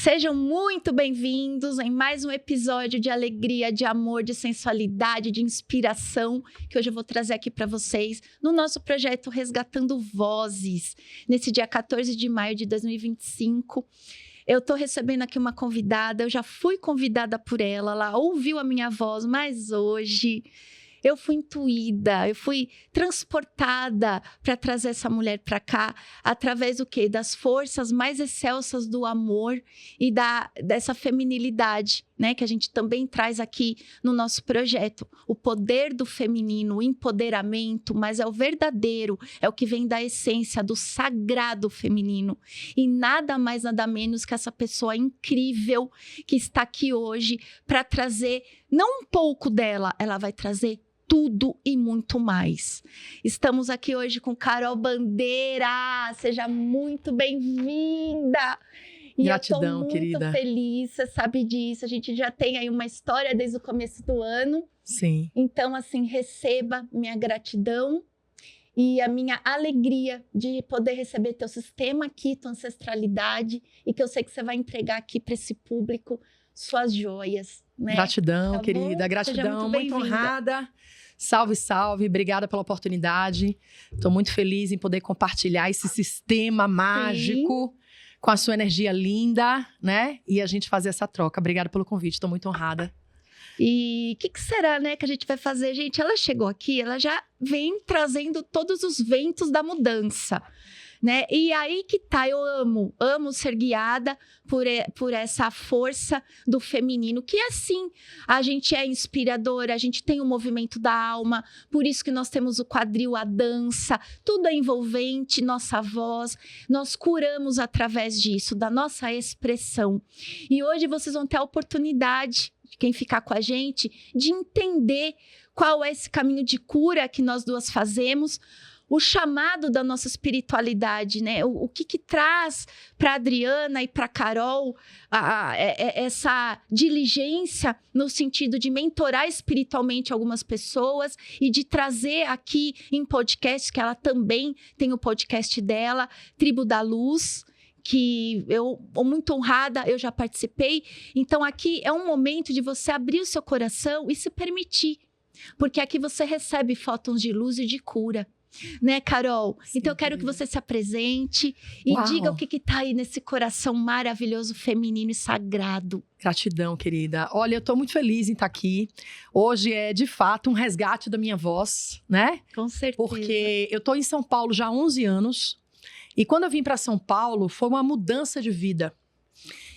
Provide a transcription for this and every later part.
Sejam muito bem-vindos em mais um episódio de alegria, de amor, de sensualidade, de inspiração, que hoje eu vou trazer aqui para vocês no nosso projeto Resgatando Vozes, nesse dia 14 de maio de 2025. Eu tô recebendo aqui uma convidada, eu já fui convidada por ela, ela ouviu a minha voz, mas hoje eu fui intuída, eu fui transportada para trazer essa mulher para cá, através do quê? Das forças mais excelsas do amor e dessa feminilidade, né? Que a gente também traz aqui no nosso projeto. O poder do feminino, o empoderamento, mas é o verdadeiro, é o que vem da essência, do sagrado feminino. E nada mais, nada menos que essa pessoa incrível que está aqui hoje para trazer, não um pouco dela, ela vai trazer tudo e muito mais. Estamos aqui hoje com Carol Bandeira. Seja muito bem-vinda. E gratidão, eu tô querida. muito feliz, você sabe disso. A gente já tem aí uma história desde o começo do ano. Sim. Então, assim, receba minha gratidão e a minha alegria de poder receber teu sistema aqui, tua ancestralidade, e que eu sei que você vai entregar aqui para esse público suas joias, né? Gratidão, Tá querida. bom? Gratidão, Seja muito honrada. Salve, salve. Obrigada pela oportunidade. Estou muito feliz em poder compartilhar esse sistema mágico com a sua energia linda, né? E a gente fazer essa troca. Obrigada pelo convite. Estou muito honrada. E o que será, né, que a gente vai fazer? Gente, ela chegou aqui, ela já vem trazendo todos os ventos da mudança, né? E aí que tá, eu amo ser guiada por essa força do feminino, que assim, a gente é inspiradora, a gente tem o movimento da alma, por isso que nós temos o quadril, a dança, tudo é envolvente, nossa voz, nós curamos através disso, da nossa expressão. E hoje vocês vão ter a oportunidade, quem ficar com a gente, de entender qual é esse caminho de cura que nós duas fazemos, o chamado da nossa espiritualidade, né? O que traz para a Adriana e para a Carol essa diligência no sentido de mentorar espiritualmente algumas pessoas e de trazer aqui em podcast, que ela também tem o podcast dela, Tribo da Luz, que eu, muito honrada, eu já participei. Então aqui é um momento de você abrir o seu coração e se permitir, porque aqui você recebe fótons de luz e de cura. Né, Carol? Sim, então eu quero que você se apresente e diga o que tá aí nesse coração maravilhoso, feminino e sagrado. Gratidão, querida. Olha, eu tô muito feliz em estar aqui. Hoje é, de fato, um resgate da minha voz, né? Com certeza. Porque eu tô em São Paulo já há 11 anos. E quando eu vim para São Paulo, foi uma mudança de vida.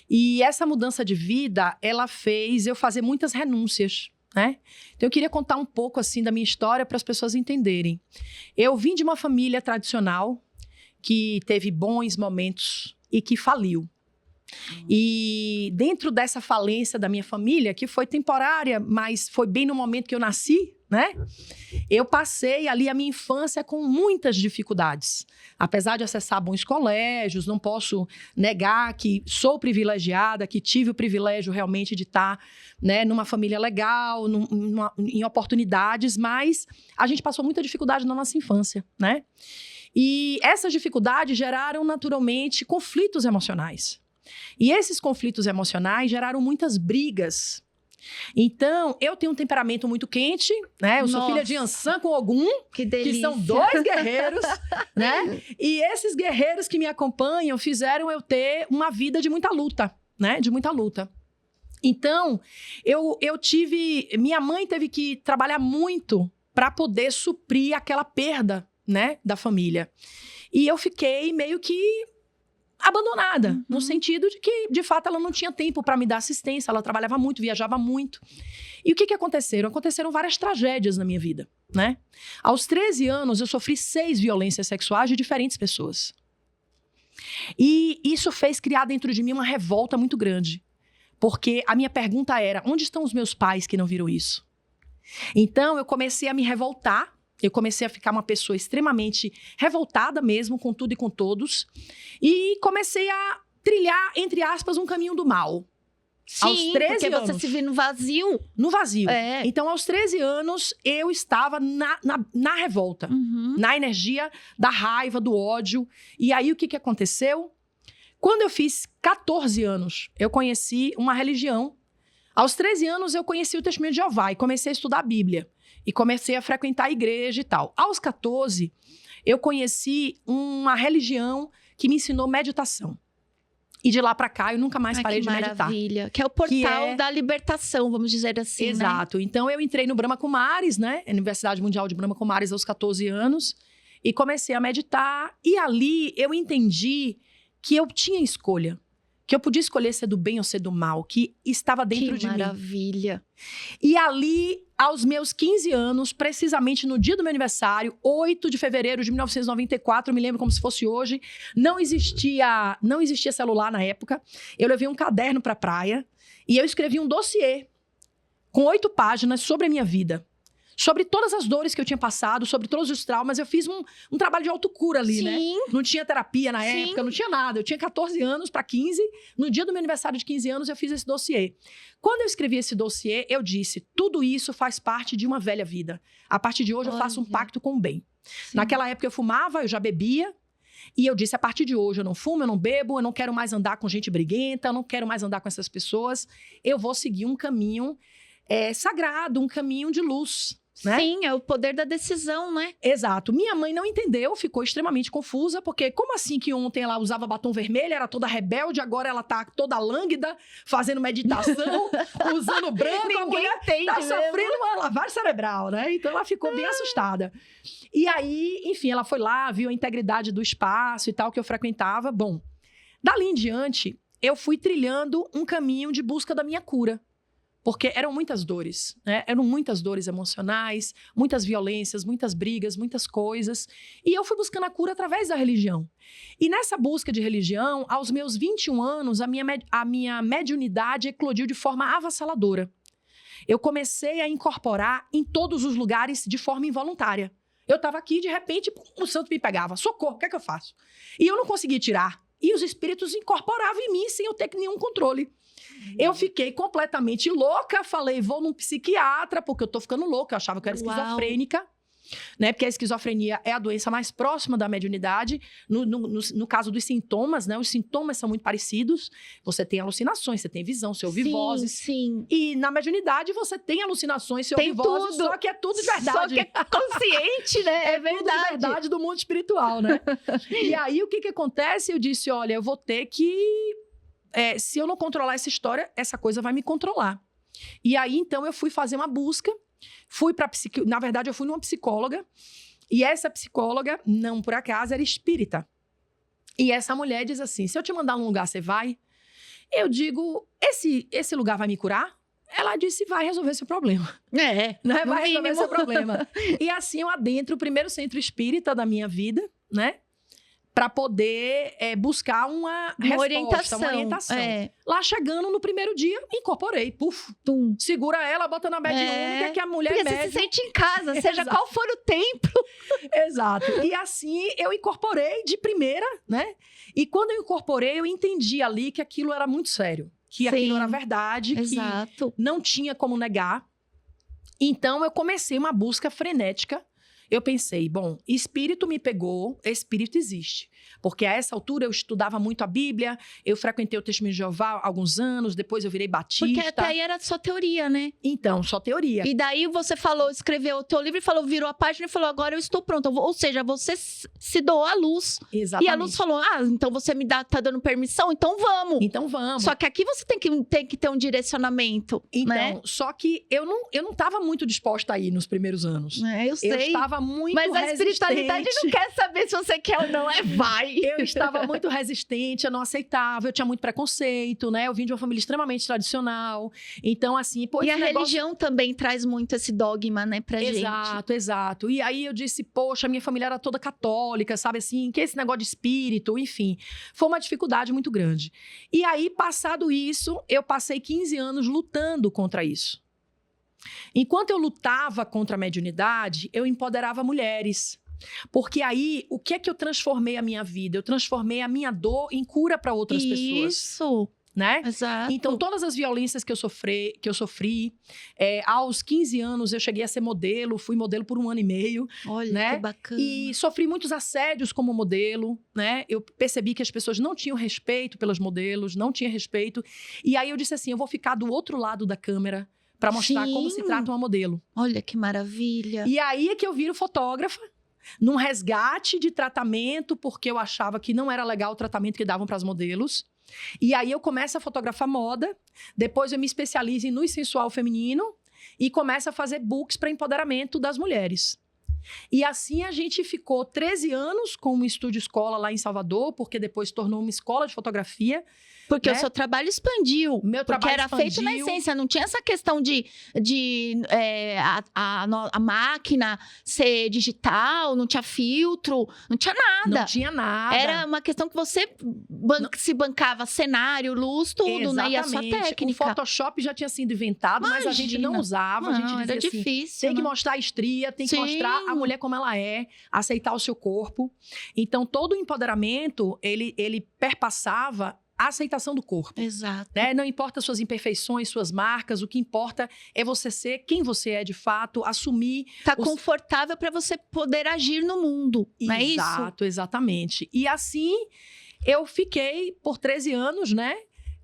E essa mudança de vida, ela fez eu fazer muitas renúncias, né? Então eu queria contar um pouco assim da minha história para as pessoas entenderem. Eu vim de uma família tradicional que teve bons momentos e que faliu. E dentro dessa falência da minha família, que foi temporária, mas foi bem no momento que eu nasci, né? Eu passei ali a minha infância com muitas dificuldades. Apesar de acessar bons colégios, não posso negar que sou privilegiada, que tive o privilégio realmente de estar, né, numa família legal, em oportunidades, mas a gente passou muita dificuldade na nossa infância, né? E essas dificuldades geraram naturalmente conflitos emocionais. E esses conflitos emocionais geraram muitas brigas. Então, eu tenho um temperamento muito quente, né? Eu sou filha de Ansan com Ogum, que são 2 guerreiros, né? E esses guerreiros que me acompanham fizeram eu ter uma vida de muita luta, né? De muita luta. Então, minha mãe teve que trabalhar muito para poder suprir aquela perda, né? Da família. E eu fiquei meio que abandonada, no sentido de que, de fato, ela não tinha tempo para me dar assistência, ela trabalhava muito, viajava muito. E o que aconteceram? Aconteceram várias tragédias na minha vida, né? Aos 13 anos, eu sofri 6 violências sexuais de diferentes pessoas. E isso fez criar dentro de mim uma revolta muito grande. Porque a minha pergunta era, onde estão os meus pais que não viram isso? Então, eu comecei a me revoltar. Eu comecei a ficar uma pessoa extremamente revoltada mesmo, com tudo e com todos. E comecei a trilhar, entre aspas, um caminho do mal. Sim, aos 13 porque anos, você se viu no vazio. No vazio. É. Então, aos 13 anos, eu estava na revolta. Na energia da raiva, do ódio. E aí, o que aconteceu? Quando eu fiz 14 anos, eu conheci uma religião. Aos 13 anos, eu conheci o Testemunho de Jeová e comecei a estudar a Bíblia. E comecei a frequentar a igreja e tal. Aos 14, eu conheci uma religião que me ensinou meditação. E de lá pra cá, eu nunca mais parei de meditar. Maravilha. Que é o portal da libertação, vamos dizer assim, Exato. né? Então, eu entrei no Brahma Kumaris, né? Universidade Mundial de Brahma Kumaris aos 14 anos. E comecei a meditar. E ali, eu entendi que eu tinha escolha. Que eu podia escolher ser do bem ou ser do mal. Que estava dentro de mim. Que maravilha. E ali, aos meus 15 anos, precisamente no dia do meu aniversário, 8 de fevereiro de 1994, eu me lembro como se fosse hoje, não existia celular na época. Eu levei um caderno para a praia e eu escrevi um dossiê com 8 páginas sobre a minha vida. Sobre todas as dores que eu tinha passado, sobre todos os traumas. Eu fiz um trabalho de autocura ali, né? Não tinha terapia na época, não tinha nada. Eu tinha 14 anos para 15. No dia do meu aniversário de 15 anos, eu fiz esse dossiê. Quando eu escrevi esse dossiê, eu disse, tudo isso faz parte de uma velha vida. A partir de hoje, eu faço um pacto com o bem. Sim. Naquela época, eu fumava, eu já bebia. E eu disse, a partir de hoje, eu não fumo, eu não bebo, eu não quero mais andar com gente briguenta, eu não quero mais andar com essas pessoas. Eu vou seguir um caminho sagrado, um caminho de luz. Né? Sim, é o poder da decisão, né? Exato. Minha mãe não entendeu, ficou extremamente confusa, porque como assim que ontem ela usava batom vermelho, era toda rebelde, agora ela tá toda lânguida, fazendo meditação, usando branco, a mulher tá sofrendo uma lavagem cerebral, né? Então ela ficou bem assustada. E aí, enfim, ela foi lá, viu a integridade do espaço e tal que eu frequentava. Bom, dali em diante, eu fui trilhando um caminho de busca da minha cura. Porque eram muitas dores, né? Eram muitas dores emocionais, muitas violências, muitas brigas, muitas coisas. E eu fui buscando a cura através da religião. E nessa busca de religião, aos meus 21 anos, a minha mediunidade eclodiu de forma avassaladora. Eu comecei a incorporar em todos os lugares de forma involuntária. Eu estava aqui, de repente, o santo me pegava. Socorro, o que é que eu faço? E eu não conseguia tirar. E os espíritos incorporavam em mim sem eu ter nenhum controle. Eu fiquei completamente louca, falei, vou num psiquiatra, porque eu tô ficando louca, eu achava que eu era esquizofrênica, né? Porque a esquizofrenia é a doença mais próxima da mediunidade, no caso dos sintomas, né? Os sintomas são muito parecidos, você tem alucinações, você tem visão, você ouve vozes. Sim. E na mediunidade você tem alucinações, você ouve vozes, só que é tudo de verdade. Só que é consciente, né? É verdade. Tudo de verdade do mundo espiritual, né? E aí, o que acontece? Eu disse, olha, eu vou ter que... se eu não controlar essa história, essa coisa vai me controlar. E aí, então, eu fui fazer uma busca. Na verdade, eu fui numa psicóloga. E essa psicóloga, não por acaso, era espírita. E essa mulher diz assim, se eu te mandar num lugar, você vai? Eu digo, esse lugar vai me curar? Ela disse, vai resolver seu problema. Né? Vai resolver seu problema. E assim, eu adentro o primeiro centro espírita da minha vida, né? Para poder buscar uma resposta, uma orientação. Lá chegando no primeiro dia, incorporei. Puf, segura ela, bota na mediúnica que a mulher porque você se sente em casa, seja qual for o templo. Exato. E assim, eu incorporei de primeira, né? E quando eu incorporei, eu entendi ali que aquilo era muito sério. Que aquilo era verdade, exato. Que não tinha como negar. Então, eu comecei uma busca frenética. Eu pensei, bom, espírito me pegou, espírito existe. Porque a essa altura eu estudava muito a Bíblia, eu frequentei o Testemunho de Jeová há alguns anos, depois eu virei batista. Porque até aí era só teoria, né? Então, só teoria. E daí você falou, escreveu o teu livro e falou, virou a página e falou, agora eu estou pronta. Ou seja, você se doou à luz. Exatamente. E a luz falou, então você tá dando permissão? Então vamos. Então vamos. Só que aqui você tem que ter um direcionamento, então, né? Só que eu não estava muito disposta a ir nos primeiros anos. Eu sei. Eu estava muito resistente. Mas a espiritualidade não quer saber se você quer ou não, vai. Eu estava muito resistente, eu não aceitava, eu tinha muito preconceito, né? Eu vim de uma família extremamente tradicional. Então, assim... E a religião também traz muito esse dogma, né, pra gente. Exato. E aí eu disse, poxa, minha família era toda católica, sabe assim? Que esse negócio de espírito, enfim. Foi uma dificuldade muito grande. E aí, passado isso, eu passei 15 anos lutando contra isso. Enquanto eu lutava contra a mediunidade, eu empoderava mulheres. Porque aí, o que é que eu transformei a minha vida? Eu transformei a minha dor em cura para outras pessoas. Isso. né? Exato. Então, todas as violências que eu sofri, aos 15 anos eu cheguei a ser modelo, fui modelo por 1 ano e meio, Olha, né? que bacana. E sofri muitos assédios como modelo, né? Eu percebi que as pessoas não tinham respeito pelos modelos, não tinham respeito. E aí eu disse assim, eu vou ficar do outro lado da câmera para mostrar como se trata uma modelo. Olha que maravilha. E aí é que eu viro fotógrafa, num resgate de tratamento, porque eu achava que não era legal o tratamento que davam para as modelos. E aí eu começo a fotografar moda, depois eu me especializo em luz sensual feminino e começo a fazer books para empoderamento das mulheres. E assim a gente ficou 13 anos com um estúdio escola lá em Salvador, porque depois tornou uma escola de fotografia. Porque né? o seu trabalho expandiu. Meu porque trabalho era feito na expandiu. essência. Não tinha essa questão de a máquina ser digital, não tinha filtro, não tinha nada. Não tinha nada. Era uma questão que você se bancava cenário, luz, tudo, né? E a sua técnica. O Photoshop já tinha sido inventado, mas a gente não usava. A gente Não, dizia era assim, difícil. tem que né? mostrar a estria, tem que Sim. mostrar a mulher como ela é, aceitar o seu corpo. Então, todo o empoderamento, ele perpassava a aceitação do corpo. Exato. Né? Não importa suas imperfeições, suas marcas, o que importa é você ser quem você é de fato, assumir. Tá confortável para você poder agir no mundo, não é isso? Exato, exatamente. E assim, eu fiquei por 13 anos, né,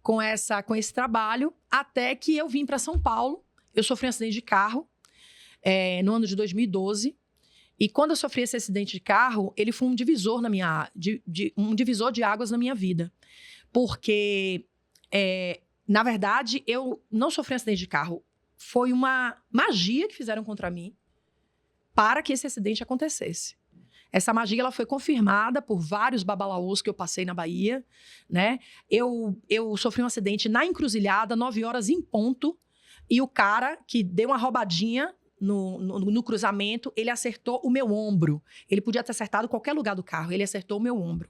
com esse trabalho, até que eu vim para São Paulo. Eu sofri um acidente de carro no ano de 2012. E quando eu sofri esse acidente de carro, ele foi um divisor um divisor de águas na minha vida. Porque, na verdade, eu não sofri um acidente de carro. Foi uma magia que fizeram contra mim para que esse acidente acontecesse. Essa magia ela foi confirmada por vários babalaôs que eu passei na Bahia, né? Eu sofri um acidente na encruzilhada, 9 horas em ponto, e o cara que deu uma roubadinha no cruzamento, ele acertou o meu ombro. Ele podia ter acertado qualquer lugar do carro, ele acertou o meu ombro.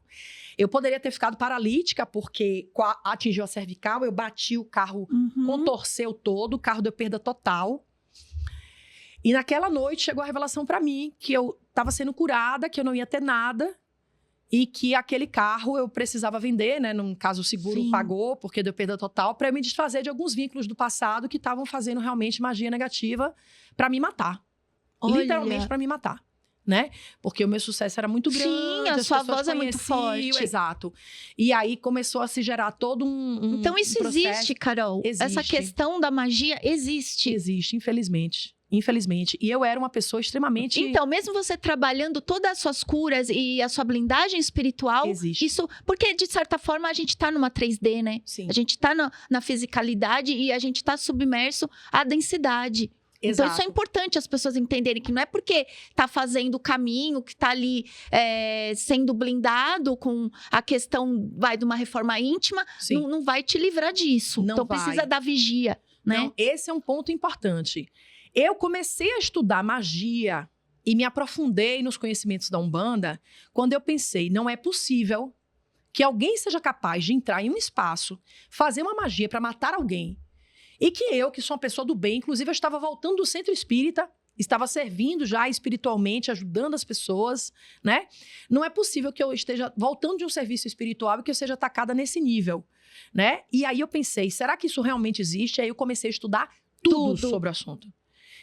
Eu poderia ter ficado paralítica, porque atingiu a cervical, eu bati o carro, contorceu todo, o carro deu perda total. E naquela noite chegou a revelação para mim que eu estava sendo curada, que eu não ia ter nada, e que aquele carro eu precisava vender, né? No caso, o seguro Sim. pagou, porque deu perda total, para eu me desfazer de alguns vínculos do passado que estavam fazendo realmente magia negativa para me matar. Olha. Literalmente para me matar, né? Porque o meu sucesso era muito grande. Sim, a as sua pessoas voz é muito conheciam, forte. Exato. E aí começou a se gerar todo Então isso processo. existe, Carol. Existe. Essa questão da magia existe. Existe, infelizmente. Infelizmente. E eu era uma pessoa extremamente... Então, mesmo você trabalhando todas as suas curas e a sua blindagem espiritual, Existe. isso... Porque, de certa forma, a gente tá numa 3D, né? Sim. A gente tá na fisicalidade e a gente tá submerso à densidade. Então, Exato. isso é importante as pessoas entenderem que não é porque tá fazendo o caminho, que tá ali sendo blindado com a questão, de uma reforma íntima, Sim. não vai te livrar disso. Não então, vai. precisa da vigia, né? Não, esse é um ponto importante. Eu comecei a estudar magia e me aprofundei nos conhecimentos da Umbanda quando eu pensei, não é possível que alguém seja capaz de entrar em um espaço, fazer uma magia para matar alguém. E que eu, que sou uma pessoa do bem, inclusive eu estava voltando do centro espírita, estava servindo já espiritualmente, ajudando as pessoas, né? Não é possível que eu esteja voltando de um serviço espiritual e que eu seja atacada nesse nível, né? E aí eu pensei, será que isso realmente existe? Aí eu comecei a estudar tudo sobre o assunto.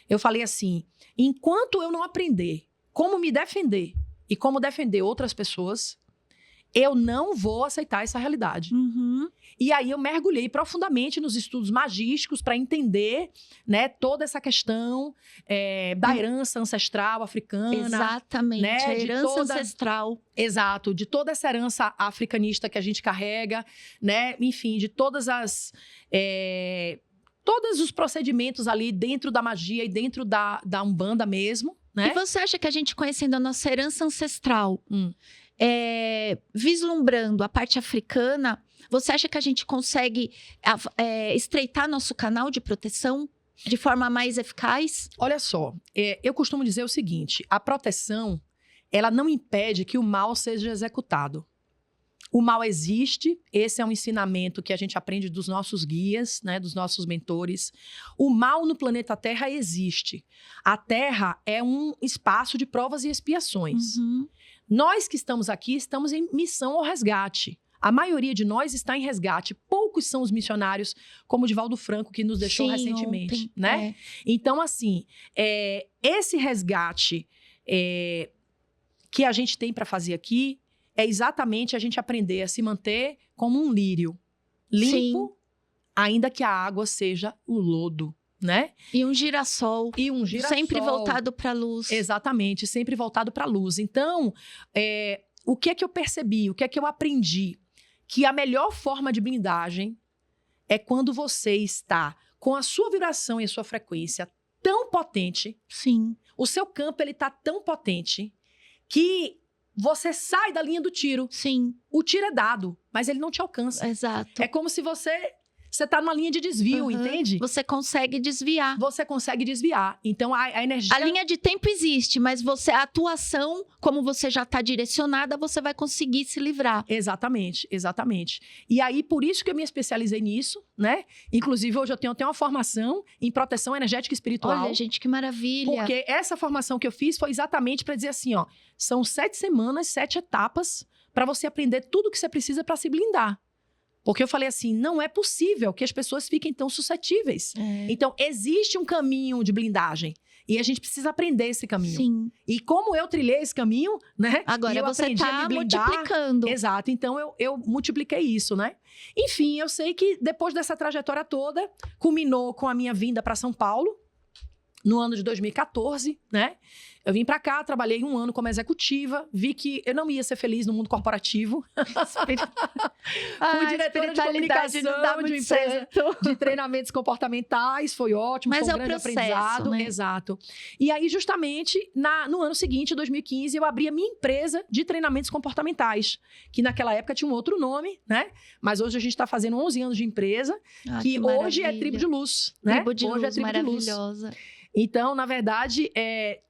Eu falei assim, enquanto eu não aprender como me defender e como defender outras pessoas, eu não vou aceitar essa realidade. E aí eu mergulhei profundamente nos estudos magísticos para entender, né, toda essa questão da herança ancestral africana. Exatamente, né, a de herança ancestral. Exato, de toda essa herança africanista que a gente carrega, né? Enfim, de todas todos os procedimentos ali dentro da magia e dentro da Umbanda mesmo, né? E você acha que a gente conhecendo a nossa herança ancestral, vislumbrando a parte africana, você acha que a gente consegue estreitar nosso canal de proteção de forma mais eficaz? Olha só, eu costumo dizer o seguinte, a proteção, ela não impede que o mal seja executado. O mal existe, esse é um ensinamento que a gente aprende dos nossos guias, né, dos nossos mentores. O mal no planeta Terra existe. A Terra é um espaço de provas e expiações. Nós que estamos aqui, estamos em missão ao resgate. A maioria de nós está em resgate. Poucos são os missionários, como o Divaldo Franco, que nos deixou recentemente, ontem, né? Então, assim, esse resgate que a gente tem para fazer aqui é exatamente a gente aprender a se manter como um lírio, limpo, ainda que a água seja o lodo, né? E um girassol. Sempre voltado para a luz. Exatamente, sempre voltado para a luz. Então, o que é que eu percebi? O que é que eu aprendi? Que a melhor forma de blindagem é quando você está com a sua vibração e a sua frequência tão potente. Sim. O seu campo, ele tá tão potente que você sai da linha do tiro. Sim. O tiro é dado, mas ele não te alcança. Exato. É como se você tá numa linha de desvio, entende? Você consegue desviar. Você consegue desviar. Então, a energia... A linha de tempo existe, mas a atuação, como você já está direcionada, você vai conseguir se livrar. Exatamente, exatamente. E aí, por isso que eu me especializei nisso, né? Inclusive, hoje eu tenho até uma formação em proteção energética espiritual. Olha, gente, que maravilha. Porque essa formação que eu fiz foi exatamente para dizer assim, ó, são 7 semanas, 7 etapas para você aprender tudo que você precisa para se blindar. Porque eu falei assim, não é possível que as pessoas fiquem tão suscetíveis. Então, existe um caminho de blindagem. E a gente precisa aprender esse caminho. Sim. E como eu trilhei esse caminho, né? Agora você está multiplicando. Exato. Então, eu multipliquei isso, né? Enfim, eu sei que depois dessa trajetória toda, culminou com a minha vinda para São Paulo, no ano de 2014, né? Eu vim para cá, trabalhei 1 ano como executiva, vi que eu não ia ser feliz no mundo corporativo. Fui diretora de comunicação de uma empresa de treinamentos comportamentais, foi ótimo, mas foi um grande aprendizado. Né? Exato. E aí, justamente, no ano seguinte, 2015, eu abri a minha empresa de treinamentos comportamentais, que naquela época tinha um outro nome, né? Mas hoje a gente está fazendo 11 anos de empresa, que hoje é Tribo de Luz, né? Tribo de hoje Luz, é Tribo maravilhosa. De Luz. Então, na verdade,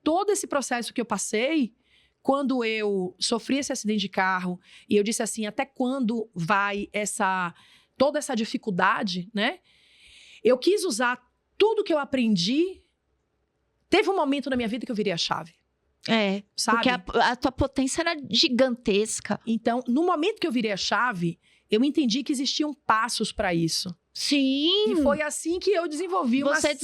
todo esse processo que eu passei, quando eu sofri esse acidente de carro, e eu disse assim, até quando vai toda essa dificuldade, né? Eu quis usar tudo que eu aprendi. Teve um momento na minha vida que eu virei a chave. Sabe? Porque a tua potência era gigantesca. Então, no momento que eu virei a chave, eu entendi que existiam passos para isso. Sim! E foi assim que eu desenvolvi uma série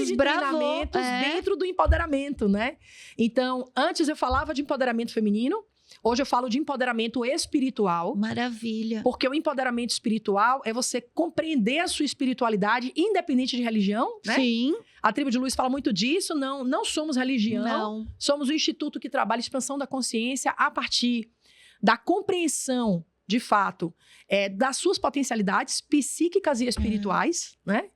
de treinamentos dentro do empoderamento, né? Então, antes eu falava de empoderamento feminino, hoje eu falo de empoderamento espiritual. Maravilha! Porque o empoderamento espiritual é você compreender a sua espiritualidade, independente de religião, né? Sim! A Tribo de Luz fala muito disso, não somos religião. Não. Somos um instituto que trabalha a expansão da consciência a partir da compreensão, de fato, das suas potencialidades psíquicas e espirituais, né?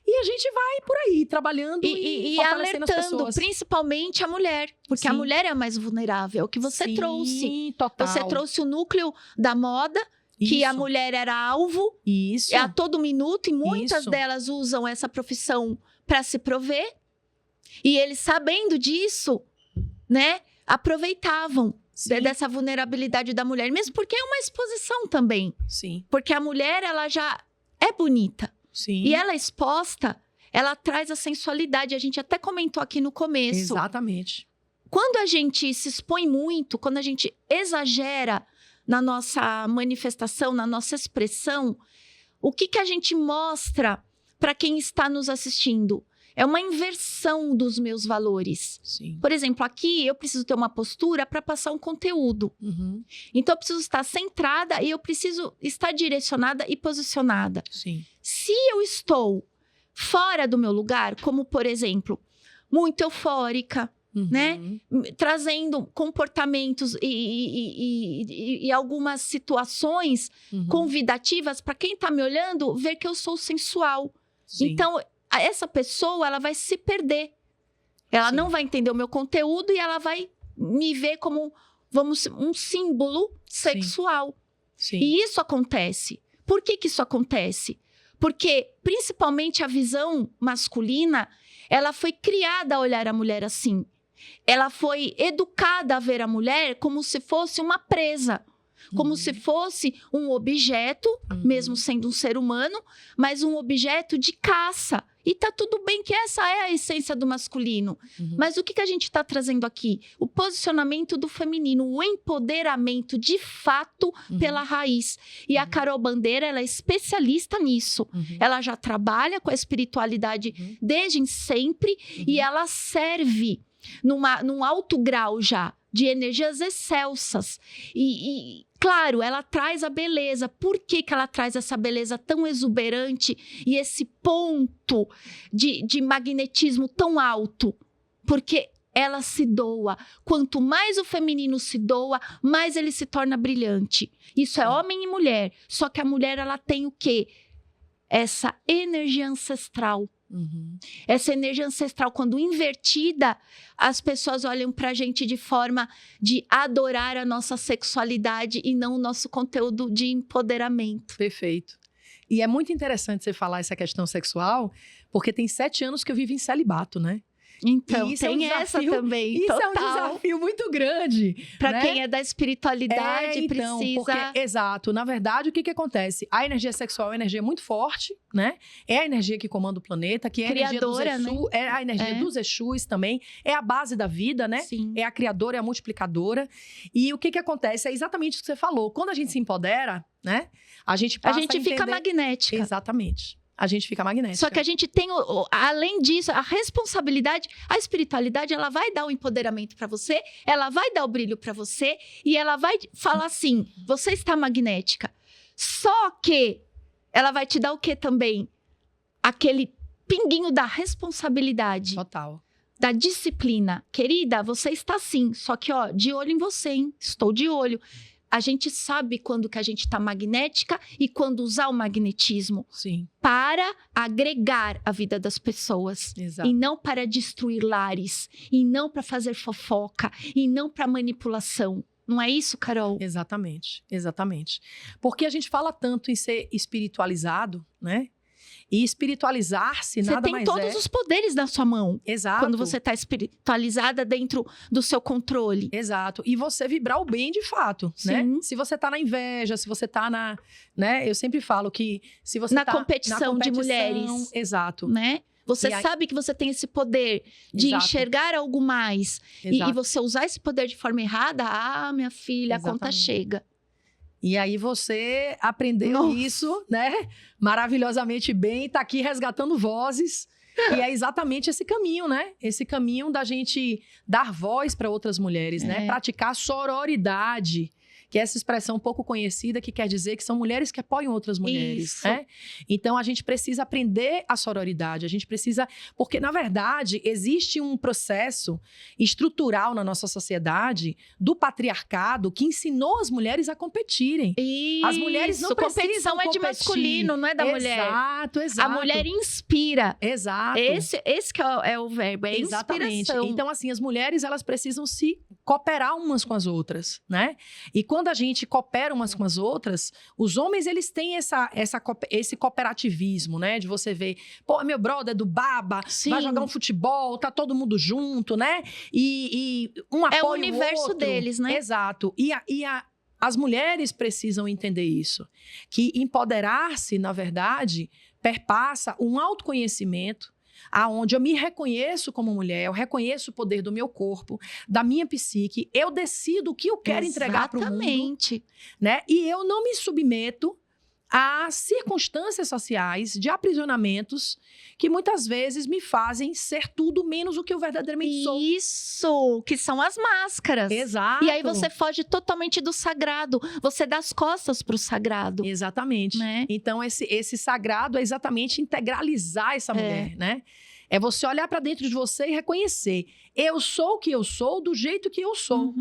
E a gente vai por aí, trabalhando e fortalecendo as pessoas. Principalmente a mulher. Porque a mulher é a mais vulnerável. O que você trouxe. Total. Você trouxe o núcleo da moda, que a mulher era alvo. Isso. A todo minuto. E muitas delas usam essa profissão para se prover. E eles, sabendo disso, né, aproveitavam. Dessa vulnerabilidade da mulher, mesmo porque é uma exposição também. Sim. Porque a mulher, ela já é bonita. Sim. E ela exposta, ela traz a sensualidade. A gente até comentou aqui no começo. Exatamente. Quando a gente se expõe muito, quando a gente exagera na nossa manifestação, na nossa expressão, o que a gente mostra para quem está nos assistindo? É uma inversão dos meus valores. Sim. Por exemplo, aqui eu preciso ter uma postura para passar um conteúdo. Uhum. Então, eu preciso estar centrada e eu preciso estar direcionada e posicionada. Sim. Se eu estou fora do meu lugar, como, por exemplo, muito eufórica, né? Trazendo comportamentos e algumas situações convidativas para quem está me olhando ver que eu sou sensual. Sim. Então, essa pessoa, ela vai se perder. Ela não vai entender o meu conteúdo e ela vai me ver como, um símbolo sexual. Sim. E isso acontece. Por que isso acontece? Porque, principalmente, a visão masculina, ela foi criada a olhar a mulher assim. Ela foi educada a ver a mulher como se fosse uma presa. Como se fosse um objeto, mesmo sendo um ser humano, mas um objeto de caça E tá tudo bem que essa é a essência do masculino. Mas o que a gente tá trazendo aqui? O posicionamento do feminino, o empoderamento de fato pela raiz. E a Carol Bandeira, ela é especialista nisso. Ela já trabalha com a espiritualidade desde sempre e ela serve num alto grau já de energias excelsas. E claro, ela traz a beleza. Por que ela traz essa beleza tão exuberante e esse ponto de magnetismo tão alto? Porque ela se doa. Quanto mais o feminino se doa, mais ele se torna brilhante. Isso é homem e mulher. Só que a mulher, ela tem o quê? Essa energia ancestral. Essa energia ancestral, quando invertida, as pessoas olham pra gente de forma de adorar a nossa sexualidade e não o nosso conteúdo de empoderamento. Perfeito. E é muito interessante você falar essa questão sexual, porque tem 7 anos que eu vivo em celibato, né? Então, tem essa também, isso total. É um desafio muito grande. Para né? quem é da espiritualidade, então, precisa... Porque, exato. Na verdade, o que acontece? A energia sexual é uma energia muito forte, né? É a energia que comanda o planeta, que é a energia dos Exus, é a energia dos Exus também. É a base da vida, né? Sim. É a criadora, é a multiplicadora. E o que acontece? É exatamente o que você falou. Quando a gente se empodera, né? A gente passa a entender... fica magnética. Exatamente. A gente fica magnética. Só que a gente tem, além disso, a responsabilidade, a espiritualidade, ela vai dar o empoderamento para você, ela vai dar o brilho para você e ela vai falar assim, você está magnética. Só que ela vai te dar o quê também? Aquele pinguinho da responsabilidade. Total. Da disciplina. Querida, você está sim, só que ó, de olho em você, hein? Estou de olho. A gente sabe quando que a gente está magnética e quando usar o magnetismo para agregar a vida das pessoas. Exato. E não para destruir lares, e não para fazer fofoca, e não para manipulação. Não é isso, Carol? Exatamente, exatamente. Porque a gente fala tanto em ser espiritualizado, né? E espiritualizar-se nada mais é... Você tem todos os poderes na sua mão. Exato. Quando você está espiritualizada dentro do seu controle. Exato. E você vibrar o bem de fato, né? Se você tá na inveja, se você tá na... né? Eu sempre falo que se você tá... na competição de mulheres. Exato. Né? Você sabe que você tem esse poder de enxergar algo mais. E você usar esse poder de forma errada, minha filha, a conta chega. E aí você aprendeu isso, né? Maravilhosamente bem, tá aqui resgatando vozes. E é exatamente esse caminho, né? Esse caminho da gente dar voz para outras mulheres, né? Praticar sororidade, que é essa expressão pouco conhecida que quer dizer que são mulheres que apoiam outras mulheres, né? Então, a gente precisa aprender a sororidade, a gente precisa... Porque, na verdade, existe um processo estrutural na nossa sociedade do patriarcado que ensinou as mulheres a competirem. Isso, as mulheres não precisam competição é de masculino, não é da mulher. Exato. A mulher inspira. Exato. Esse que é o verbo, é inspiração. Então, assim, as mulheres, elas precisam se cooperar umas com as outras, né? E quando a gente coopera umas com as outras, os homens, eles têm esse cooperativismo, né? De você ver, pô, meu brother do baba, vai jogar um futebol, tá todo mundo junto, né? E um apoia o outro. É o universo deles, né? Exato. As mulheres precisam entender isso. Que empoderar-se, na verdade, perpassa um autoconhecimento, aonde eu me reconheço como mulher, eu reconheço o poder do meu corpo, da minha psique, eu decido o que eu quero entregar para o mundo, né? E eu não me submeto a circunstâncias sociais de aprisionamentos que muitas vezes me fazem ser tudo menos o que eu verdadeiramente sou. Isso, que são as máscaras. Exato. E aí você foge totalmente do sagrado, você dá as costas para o sagrado. Exatamente. Né? Então, esse sagrado é exatamente integralizar essa mulher, né? É você olhar para dentro de você e reconhecer. Eu sou o que eu sou, do jeito que eu sou.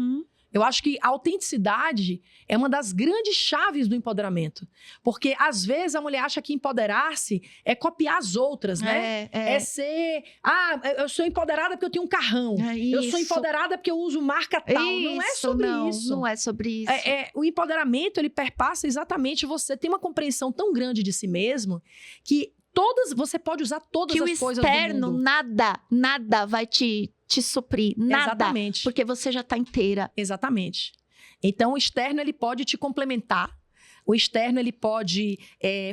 Eu acho que a autenticidade é uma das grandes chaves do empoderamento. Porque, às vezes, a mulher acha que empoderar-se é copiar as outras, né? É ser... eu sou empoderada porque eu tenho um carrão. Eu sou empoderada porque eu uso marca tal. Não é sobre isso. Não é sobre isso. O empoderamento, ele perpassa exatamente você ter uma compreensão tão grande de si mesmo que você pode usar todas as coisas do mundo. Que o externo, nada vai te suprir, nada. Exatamente. Porque você já está inteira. Exatamente. Então, o externo, ele pode te complementar, O externo, ele pode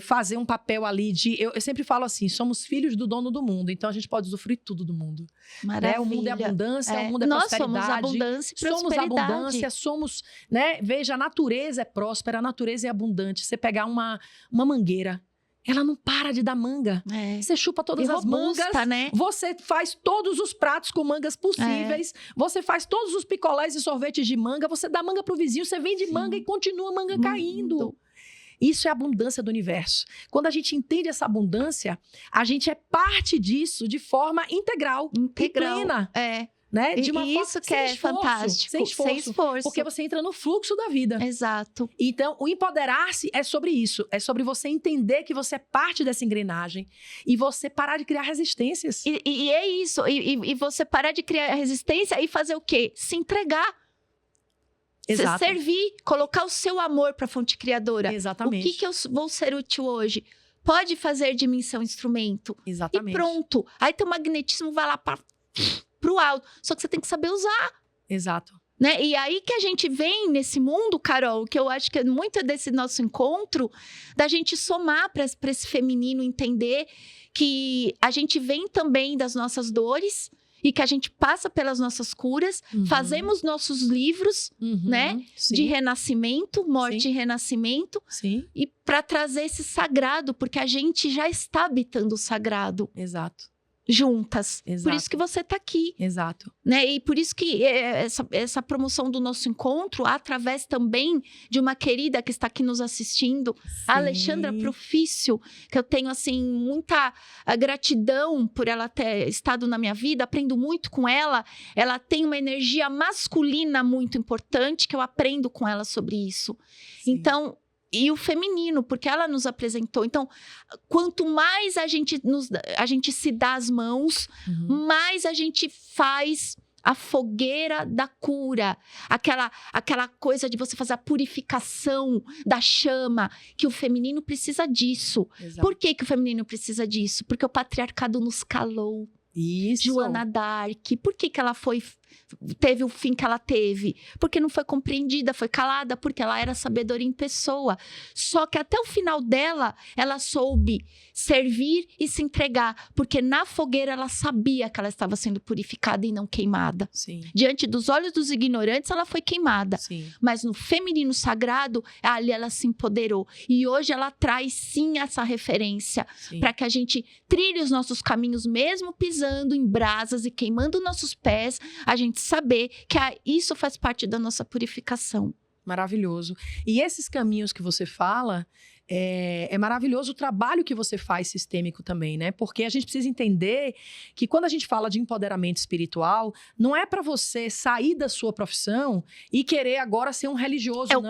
fazer um papel ali de... Eu sempre falo assim, somos filhos do dono do mundo, então a gente pode usufruir tudo do mundo. Maravilha. O mundo é abundância, o mundo é Nós prosperidade. somos abundância e prosperidade. Somos abundância, somos... Né? Veja, a natureza é próspera, a natureza é abundante. Você pegar uma mangueira, ela não para de dar manga. Você chupa todas as robusta, mangas, né? Você faz todos os pratos com mangas possíveis, você faz todos os picolés e sorvetes de manga, você dá manga pro vizinho, você vende manga e continua a manga caindo. Isso é a abundância do universo. Quando a gente entende essa abundância, a gente é parte disso de forma integral. E plena. Né? De uma isso que é fantástico. Sem esforço. Porque você entra no fluxo da vida. Exato. Então, o empoderar-se é sobre isso. É sobre você entender que você é parte dessa engrenagem e você parar de criar resistências. E é isso. E você parar de criar resistência e fazer o quê? Se entregar. Exato. Você servir, colocar o seu amor para a fonte criadora. Exatamente. O que eu vou ser útil hoje? Pode fazer de mim seu instrumento. Exatamente. E pronto. Aí teu magnetismo vai lá pro alto. Só que você tem que saber usar. Exato. Né? E aí que a gente vem nesse mundo, Carol, que eu acho que é muito desse nosso encontro, da gente somar para esse feminino, entender que a gente vem também das nossas dores e que a gente passa pelas nossas curas, fazemos nossos livros, né? Sim. De renascimento, morte Sim. e renascimento. Sim. E para trazer esse sagrado, porque a gente já está habitando o sagrado. Exato. Juntas. Exato. Por isso que você está aqui. Exato. Né? E por isso que essa promoção do nosso encontro, através também de uma querida que está aqui nos assistindo, a Alexandra Profício, que eu tenho, assim, muita gratidão por ela ter estado na minha vida, aprendo muito com ela. Ela tem uma energia masculina muito importante, que eu aprendo com ela sobre isso. Sim. Então... E o feminino, porque ela nos apresentou. Então, quanto mais a gente se dá as mãos, mais a gente faz a fogueira da cura. Aquela coisa de você fazer a purificação da chama, que o feminino precisa disso. Exato. Por que o feminino precisa disso? Porque o patriarcado nos calou. Isso. Joana d'Arc, por que ela teve o fim que ela teve? Porque não foi compreendida, foi calada, porque ela era sabedoria em pessoa. Só que até o final dela, ela soube servir e se entregar, porque na fogueira ela sabia que ela estava sendo purificada e não queimada. Sim. Diante dos olhos dos ignorantes, ela foi queimada. Sim. Mas no feminino sagrado, ali ela se empoderou. E hoje ela traz, sim, essa referência para que a gente trilhe os nossos caminhos, mesmo pisando em brasas e queimando nossos pés, a gente saber que isso faz parte da nossa purificação. Maravilhoso. E esses caminhos que você fala, é maravilhoso o trabalho que você faz sistêmico também, né? Porque a gente precisa entender que quando a gente fala de empoderamento espiritual, não é para você sair da sua profissão e querer agora ser um religioso, não. É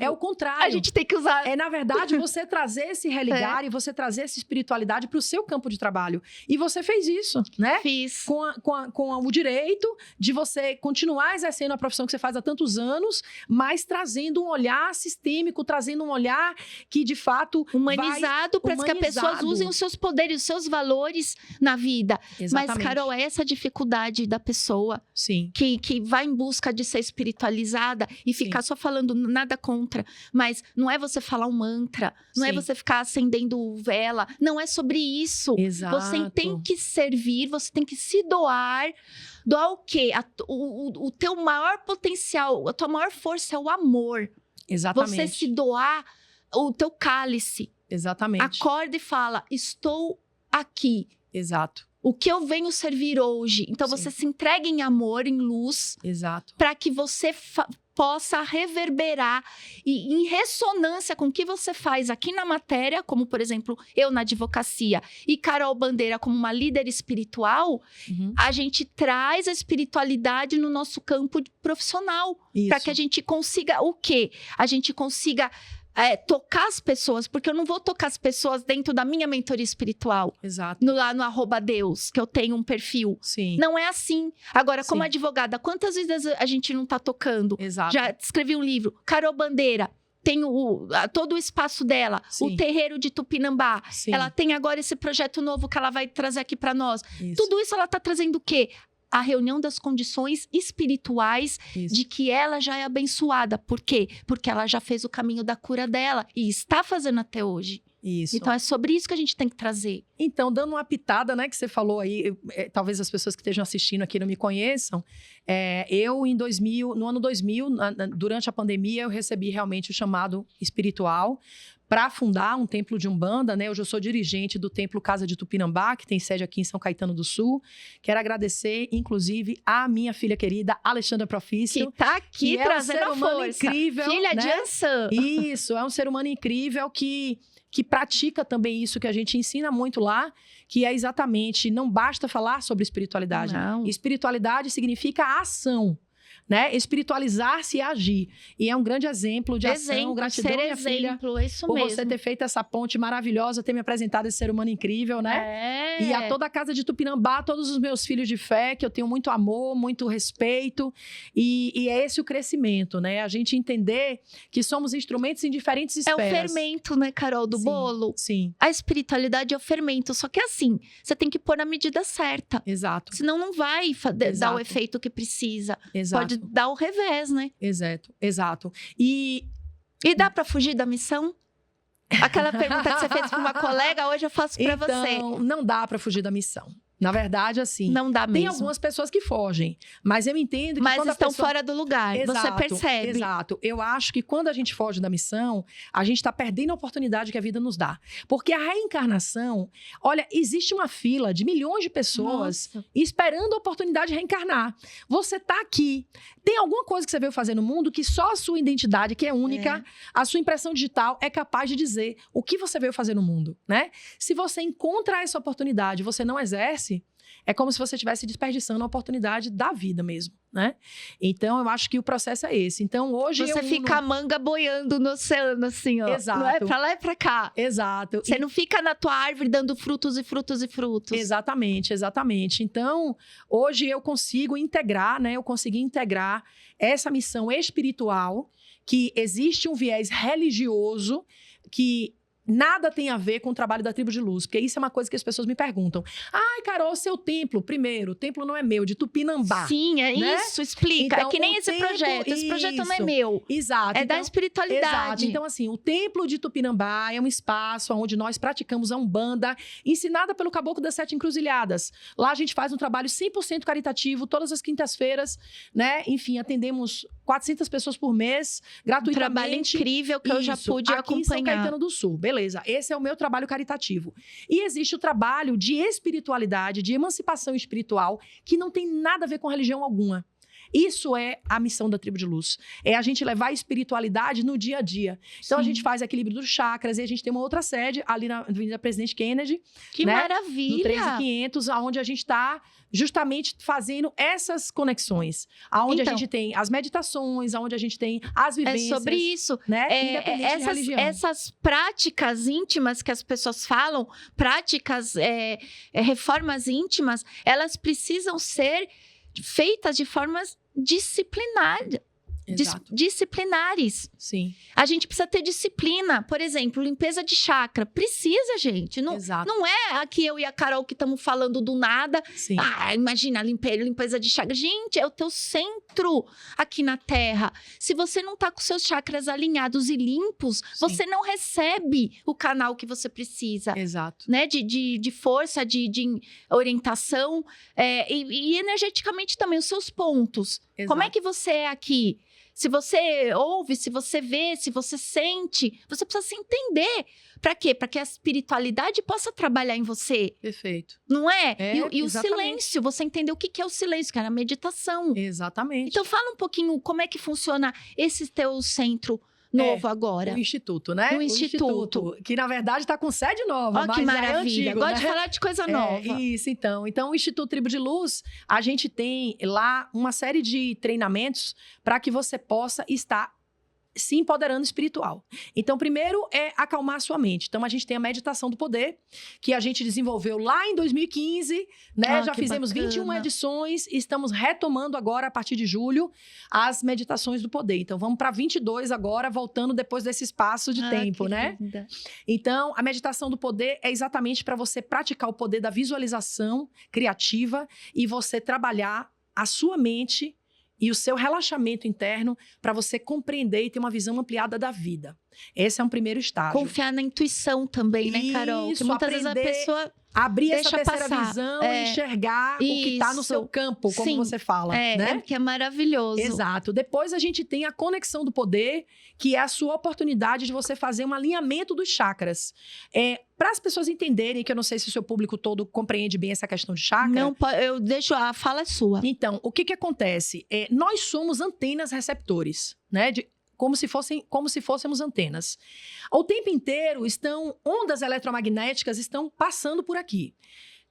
o contrário. A gente tem que usar... Na verdade, você trazer esse religar e você trazer essa espiritualidade para o seu campo de trabalho. E você fez isso, né? Fiz. Com o direito de você continuar exercendo a profissão que você faz há tantos anos, mas trazendo um olhar sistêmico, trazendo um olhar que de fato humanizado para que as pessoas usem os seus poderes, os seus valores na vida. Exatamente. Mas, Carol, é essa dificuldade da pessoa que vai em busca de ser espiritualizada e ficar só falando nada contra. Mas não é você falar um mantra, não é você ficar acendendo vela, não é sobre isso. Exato. Você tem que servir, você tem que se doar. Doar o quê? O teu maior potencial, a tua maior força é o amor. Exatamente. Você se doar o teu cálice. Exatamente. Acorda e fala, estou aqui. Exato. O que eu venho servir hoje? Então, você se entrega em amor, em luz. Exato. Para que você possa reverberar e em ressonância com o que você faz aqui na matéria, como, por exemplo, eu na advocacia e Carol Bandeira como uma líder espiritual, a gente traz a espiritualidade no nosso campo profissional. Para que a gente consiga o quê? A gente consiga... tocar as pessoas, porque eu não vou tocar as pessoas dentro da minha mentoria espiritual. Exato. Lá no @Deus, que eu tenho um perfil. Sim. Não é assim. Agora, como advogada, quantas vezes a gente não tá tocando? Exato. Já escrevi um livro. Carol Bandeira tem todo o espaço dela, o terreiro de Tupinambá. Ela tem agora esse projeto novo que ela vai trazer aqui para nós. Isso. Tudo isso ela tá trazendo o quê? a reunião das condições espirituais Isso. de que ela já é abençoada. Por quê? Porque ela já fez o caminho da cura dela e está fazendo até hoje. Isso. Então, é sobre isso que a gente tem que trazer. Então, dando uma pitada, né, que você falou aí, talvez as pessoas que estejam assistindo aqui não me conheçam, eu no ano 2000, durante a pandemia, eu recebi realmente o chamado espiritual para fundar um templo de Umbanda, né? Hoje eu sou dirigente do Templo Casa de Tupinambá, que tem sede aqui em São Caetano do Sul. Quero agradecer, inclusive, a minha filha querida, Alexandra Profício. Que tá aqui que trazendo é um ser humano força. incrível, Filha né? de Ansan. Isso, é um ser humano incrível que pratica também isso que a gente ensina muito lá, que é exatamente, não basta falar sobre espiritualidade. Não. Espiritualidade significa ação, né? Espiritualizar-se e agir. E é um grande exemplo de ação, gratidão, ser minha filha, exemplo, é isso por mesmo. você ter feito essa ponte maravilhosa, ter me apresentado esse ser humano incrível, né? E a toda a casa de Tupinambá, todos os meus filhos de fé, que eu tenho muito amor, muito respeito. E é esse o crescimento, né? A gente entender que somos instrumentos em diferentes É o esferas. fermento, né, Carol, do Sim, bolo? Sim, A espiritualidade é o fermento, só que assim, você tem que pôr na medida certa. exato. Senão não vai dar Exato. o efeito que precisa. Exato, Pode dar o revés, né? exato. E E dá pra fugir da missão? Aquela pergunta que você fez pra uma colega, hoje eu faço pra você. então, não dá para fugir da missão. Na verdade, assim, Não dá tem mesmo. algumas pessoas que fogem, mas eu entendo que Mas quando estão a pessoa... fora do lugar. Você Exato, percebe. Exato. Eu acho que quando a gente foge da missão, a gente está perdendo a oportunidade que a vida nos dá. Porque a reencarnação, olha, existe uma fila de milhões de pessoas Nossa. esperando a oportunidade de reencarnar. Você está aqui. Tem alguma coisa que você veio fazer no mundo que só a sua identidade, que é única, a sua impressão digital é capaz de dizer o que você veio fazer no mundo, né? Se você encontra essa oportunidade e você não exerce, é como se você estivesse desperdiçando a oportunidade da vida mesmo, né? Então, eu acho que o processo é esse. Então, hoje Você fica a manga boiando no oceano, assim, ó. Exato. Não é pra lá e pra cá. Exato. Você não fica na tua árvore dando frutos e frutos e frutos. Exatamente, exatamente. Então, hoje eu consigo integrar, né? Eu consegui integrar essa missão espiritual, que existe um viés religioso que nada tem a ver com o trabalho da Tribo de Luz, porque isso é uma coisa que as pessoas me perguntam. Ai, Carol, seu templo, primeiro, o templo não é meu, de Tupinambá. Sim, é né? isso, explica. Então, é que nem o esse templo, projeto. Esse projeto não é isso. meu. Exato. É da espiritualidade. Exato. Então, assim, o Templo de Tupinambá é um espaço onde nós praticamos a Umbanda, ensinada pelo Caboclo das Sete Encruzilhadas. Lá a gente faz um trabalho 100% caritativo, todas as quintas-feiras, né? Enfim, atendemos 400 pessoas por mês, Um gratuitamente. trabalho incrível que eu já Isso, pude aqui em São acompanhar. Caetano do Sul. Beleza, esse é o meu trabalho caritativo. E existe o trabalho de espiritualidade, de emancipação espiritual, que não tem nada a ver com religião alguma. Isso é a missão da Tribo de Luz. É a gente levar a espiritualidade no dia a dia. Então, a Sim. gente faz equilíbrio dos chakras e a gente tem uma outra sede ali na Avenida Presidente Kennedy, Que né? maravilha! no 13500, onde a gente está justamente fazendo essas conexões. Onde Então, a gente tem as meditações, onde a gente tem as É vivências. sobre isso. Né? Independente de religião. Essas práticas íntimas que as pessoas falam, práticas, reformas íntimas, elas precisam ser feitas de formas disciplinares. Exato. Disciplinares. Sim, A gente precisa ter disciplina. Por exemplo, limpeza de chakra. Precisa, gente. Não, exato. não é aqui eu e a Carol que estamos falando do nada. Sim. Ah, imagina, limpeza de chakra. Gente, é o teu centro aqui na Terra. Se você não tá com seus chakras alinhados e limpos, Sim. você não recebe o canal que você precisa. Exato. Né? De força, de orientação. E energeticamente também, os seus pontos. Exato. Como é que você é aqui? Se você ouve, se você vê, se você sente, você precisa se entender. Para quê? Para que a espiritualidade possa trabalhar em você. Perfeito. Não é? E o exatamente. silêncio, você entender o que é o silêncio, que é a meditação. Exatamente. Então, fala um pouquinho como é que funciona esse teu centro novo agora. O Instituto, né? O Instituto. Que, na verdade, está com sede nova. Ó, mas que já maravilha. É antigo, Gosto né? de falar de coisa nova. Isso, então. Então, o Instituto Tribo de Luz, a gente tem lá uma série de treinamentos para que você possa estar se empoderando espiritual. Então, primeiro é acalmar a sua mente. Então, a gente tem a meditação do poder, que a gente desenvolveu lá em 2015, né? Já fizemos bacana. 21 edições e estamos retomando agora, a partir de julho, as meditações do poder. Então, vamos para 22 agora, voltando depois desse espaço de tempo, que né? linda. Então, a meditação do poder é exatamente para você praticar o poder da visualização criativa e você trabalhar a sua mente e o seu relaxamento interno para você compreender e ter uma visão ampliada da vida. Esse é um primeiro estágio. Confiar na intuição também, né, Carol? Isso, Que muitas vezes a pessoa abrir essa deixa terceira passar. visão e enxergar o que está no seu campo, como Sim. você fala, né? que é maravilhoso. Exato. Depois a gente tem a conexão do poder, que é a sua oportunidade de você fazer um alinhamento dos chakras. Para as pessoas entenderem, que eu não sei se o seu público todo compreende bem essa questão de chakra. Não, eu deixo, a fala é sua. Então, o que acontece? Nós somos antenas receptores, né? Como se fôssemos antenas. O tempo inteiro ondas eletromagnéticas estão passando por aqui.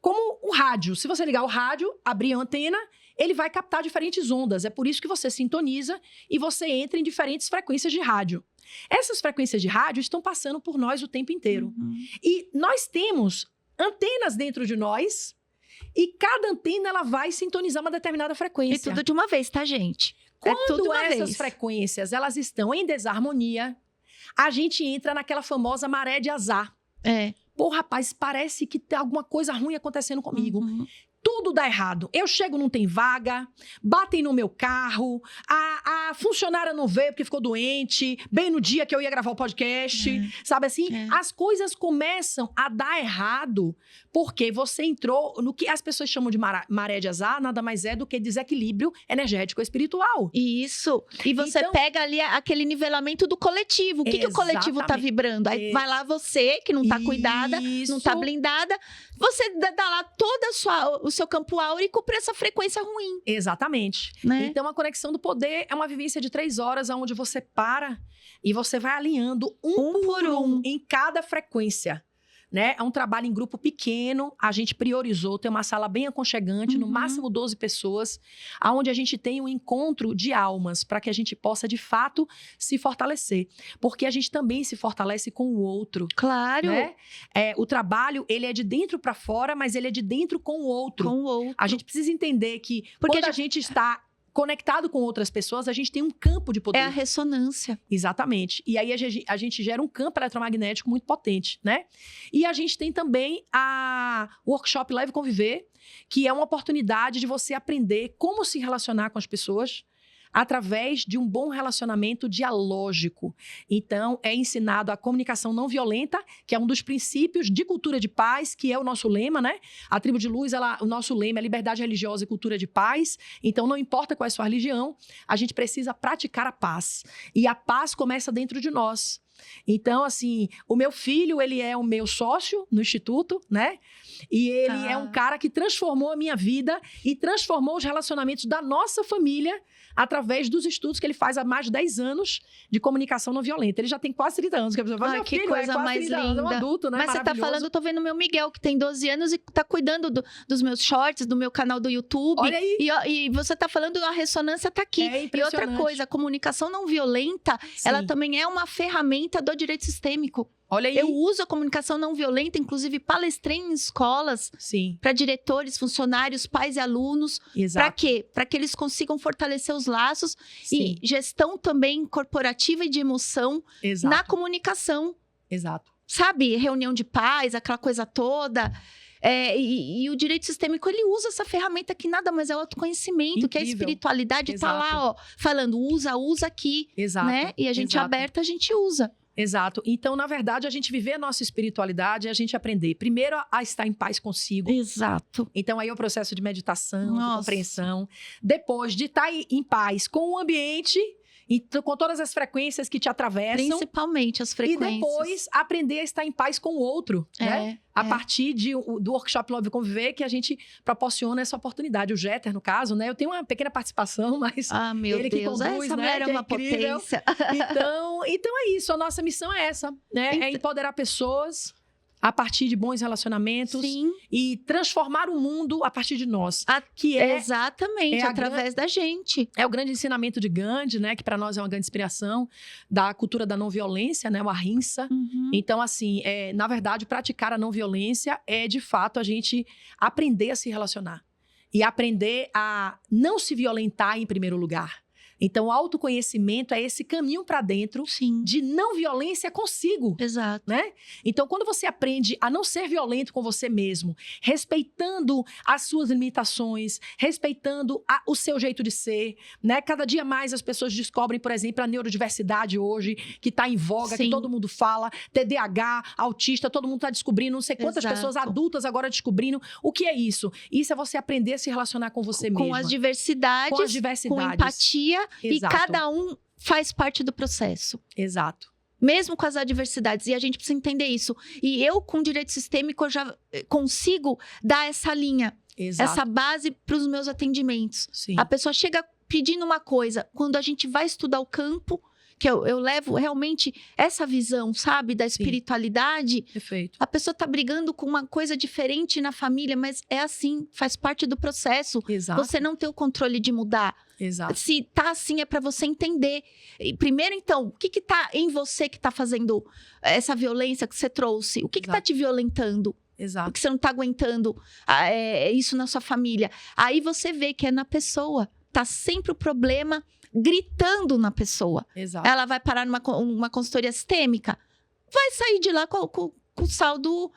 Como o rádio. Se você ligar o rádio, abrir a antena, ele vai captar diferentes ondas. É por isso que você sintoniza e você entra em diferentes frequências de rádio. Essas frequências de rádio estão passando por nós o tempo inteiro. E nós temos antenas dentro de nós e cada antena ela vai sintonizar uma determinada frequência. E tudo de uma vez, tá, gente? Quando essas frequências elas estão em desarmonia, a gente entra naquela famosa maré de azar. Pô, rapaz, parece que tem alguma coisa ruim acontecendo comigo. Tudo dá errado. Eu chego, não tem vaga, batem no meu carro, a funcionária não veio porque ficou doente, bem no dia que eu ia gravar o podcast, sabe assim? As coisas começam a dar errado porque você entrou no que as pessoas chamam de maré de azar, nada mais é do que desequilíbrio energético espiritual. Isso. E você Então, pega ali aquele nivelamento do coletivo. O que o coletivo tá vibrando? Aí vai lá você, que não tá cuidada, não tá blindada, você dá lá toda o seu campo áurico para essa frequência ruim. Exatamente. Né? Então, a conexão do poder é uma vivência de 3 horas, onde você para e você vai alinhando um por um em cada frequência. Né? É um trabalho em grupo pequeno, a gente priorizou, tem uma sala bem aconchegante, no máximo 12 pessoas, onde a gente tem um encontro de almas, para que a gente possa, de fato, se fortalecer. Porque a gente também se fortalece com o outro. Claro. Né? O trabalho, ele é de dentro para fora, mas ele é de dentro com o outro. Com o outro. A gente precisa entender que quando a gente está conectado com outras pessoas, a gente tem um campo de poder. É a ressonância. Exatamente. E aí a gente gera um campo eletromagnético muito potente, né? E a gente tem também o workshop Leve Conviver, que é uma oportunidade de você aprender como se relacionar com as pessoas através de um bom relacionamento dialógico. Então, é ensinado a comunicação não violenta, que é um dos princípios de cultura de paz, que é o nosso lema, né? A Tribo de Luz, o nosso lema é liberdade religiosa e cultura de paz. Então, não importa qual é a sua religião, a gente precisa praticar a paz. E a paz começa dentro de nós. Então, assim, o meu filho, ele é o meu sócio no Instituto, né? E ele é um cara que transformou a minha vida e transformou os relacionamentos da nossa família através dos estudos que ele faz há mais de 10 anos de comunicação não violenta. Ele já tem quase 30 anos. Que coisa mais linda. Anos, é um adulto, né? Mas você tá falando, eu tô vendo o meu Miguel, que tem 12 anos e tá cuidando dos meus shorts, do meu canal do YouTube. Olha aí. E você tá falando, a ressonância tá aqui. E outra coisa, a comunicação não violenta, ela também é uma ferramenta do direito sistêmico. Olha aí. Eu uso a comunicação não violenta, inclusive palestrei em escolas para diretores, funcionários, pais e alunos. Para quê? Para que eles consigam fortalecer os laços e gestão também corporativa e de emoção na comunicação. Exato. Sabe? Reunião de pais, aquela coisa toda. E o direito sistêmico, ele usa essa ferramenta que nada mais é o autoconhecimento, incrível. Que a espiritualidade está lá, ó, falando, usa aqui. Exato. Né? E a gente aberta, a gente usa. Exato. Então, na verdade, a gente viver a nossa espiritualidade é a gente aprender, primeiro, a estar em paz consigo. Exato. Então, aí é o processo de meditação, de compreensão. Depois, de estar em paz com o ambiente, com todas as frequências que te atravessam. Principalmente as frequências. E depois, aprender a estar em paz com o outro, né? A partir do workshop Love Conviver, que a gente proporciona essa oportunidade. O Jeter, no caso, né? Eu tenho uma pequena participação, mas meu ele Deus, que conduz, essa mulher é uma potência. Então é isso. A nossa missão é essa, né? É empoderar pessoas a partir de bons relacionamentos. Sim. E transformar o mundo a partir de nós. Exatamente, através da gente. É o grande ensinamento de Gandhi, né? Que para nós é uma grande inspiração da cultura da não violência, né? O ahimsa. Então, assim, na verdade, praticar a não violência é, de fato, a gente aprender a se relacionar. E aprender a não se violentar em primeiro lugar. Então, o autoconhecimento é esse caminho para dentro de não violência consigo. Exato. Né? Então, quando você aprende a não ser violento com você mesmo, respeitando as suas limitações, respeitando o seu jeito de ser, né? Cada dia mais as pessoas descobrem, por exemplo, a neurodiversidade hoje, que está em voga, que todo mundo fala, TDAH, autista, todo mundo está descobrindo, não sei quantas pessoas adultas agora descobrindo. O que é isso? Isso é você aprender a se relacionar com você mesmo. Com as diversidades, com empatia. Exato. E cada um faz parte do processo. Exato. Mesmo com as adversidades. E a gente precisa entender isso. E eu, com direito sistêmico, eu já consigo dar essa linha. Exato. Essa base para os meus atendimentos. Sim. A pessoa chega pedindo uma coisa. Quando a gente vai estudar o campo, que eu levo realmente essa visão, sabe? Da espiritualidade. Perfeito. A pessoa tá brigando com uma coisa diferente na família, mas é assim, faz parte do processo. Exato. Você não tem o controle de mudar. Exato. Se tá assim, é para você entender. E primeiro, então, o que tá em você que tá fazendo essa violência que você trouxe? O que tá te violentando? Exato. Porque você não tá aguentando isso na sua família. Aí você vê que é na pessoa. Tá sempre o problema gritando na pessoa. Exato. Ela vai parar numa consultoria sistêmica, vai sair de lá com saldo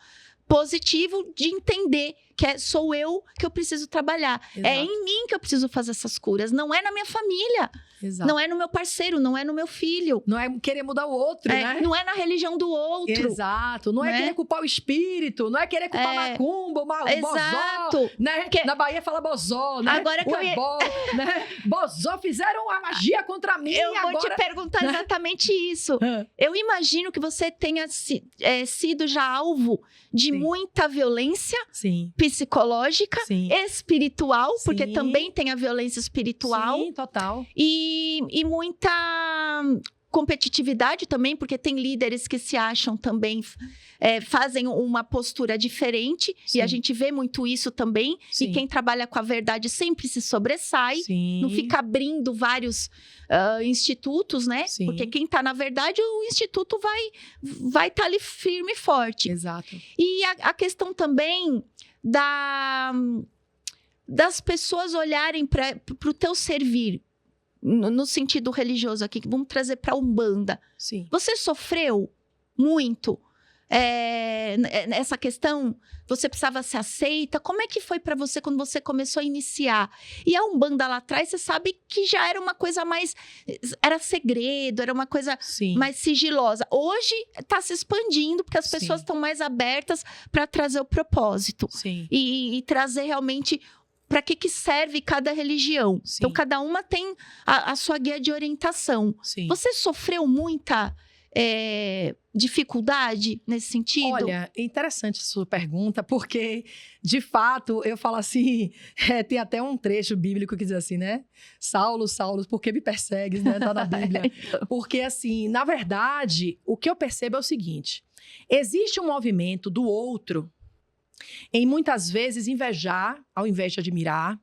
positivo de entender que sou eu que eu preciso trabalhar. Exato. É em mim que eu preciso fazer essas curas. Não é na minha família. Exato. Não é no meu parceiro, não é no meu filho. Não é querer mudar o outro, né? Não é na religião do outro. Exato. Não é querer culpar o espírito, não é querer culpar macumba, bozó, né? Na Bahia fala bozó, né? Agora que ebó, né? Bozó fizeram a magia contra mim. Eu vou te perguntar exatamente isso. Eu imagino que você tenha sido já alvo de muita violência psicológica, espiritual, porque também tem a violência espiritual. Sim, total. E muita competitividade também, porque tem líderes que se acham também, fazem uma postura diferente, e a gente vê muito isso também, e quem trabalha com a verdade sempre se sobressai, não fica abrindo vários institutos, né? Porque quem tá na verdade, o instituto vai estar ali firme e forte. Exato. E a questão também das pessoas olharem para o teu servir, no sentido religioso aqui, vamos trazer para a Umbanda. Sim. Você sofreu muito nessa questão? Você precisava ser aceita? Como é que foi para você quando você começou a iniciar? E a Umbanda lá atrás, você sabe que já era uma coisa mais... Era segredo, era uma coisa mais sigilosa. Hoje está se expandindo, porque as pessoas estão mais abertas para trazer o propósito. E trazer realmente... Para que serve cada religião? Então, cada uma tem a sua guia de orientação. Você sofreu muita dificuldade nesse sentido? Olha, é interessante a sua pergunta, porque, de fato, eu falo assim, tem até um trecho bíblico que diz assim, né? Saulo, Saulo, por que me persegues, né? Tá na Bíblia. Porque, assim, na verdade, o que eu percebo é o seguinte, existe um movimento do outro em muitas vezes invejar ao invés de admirar,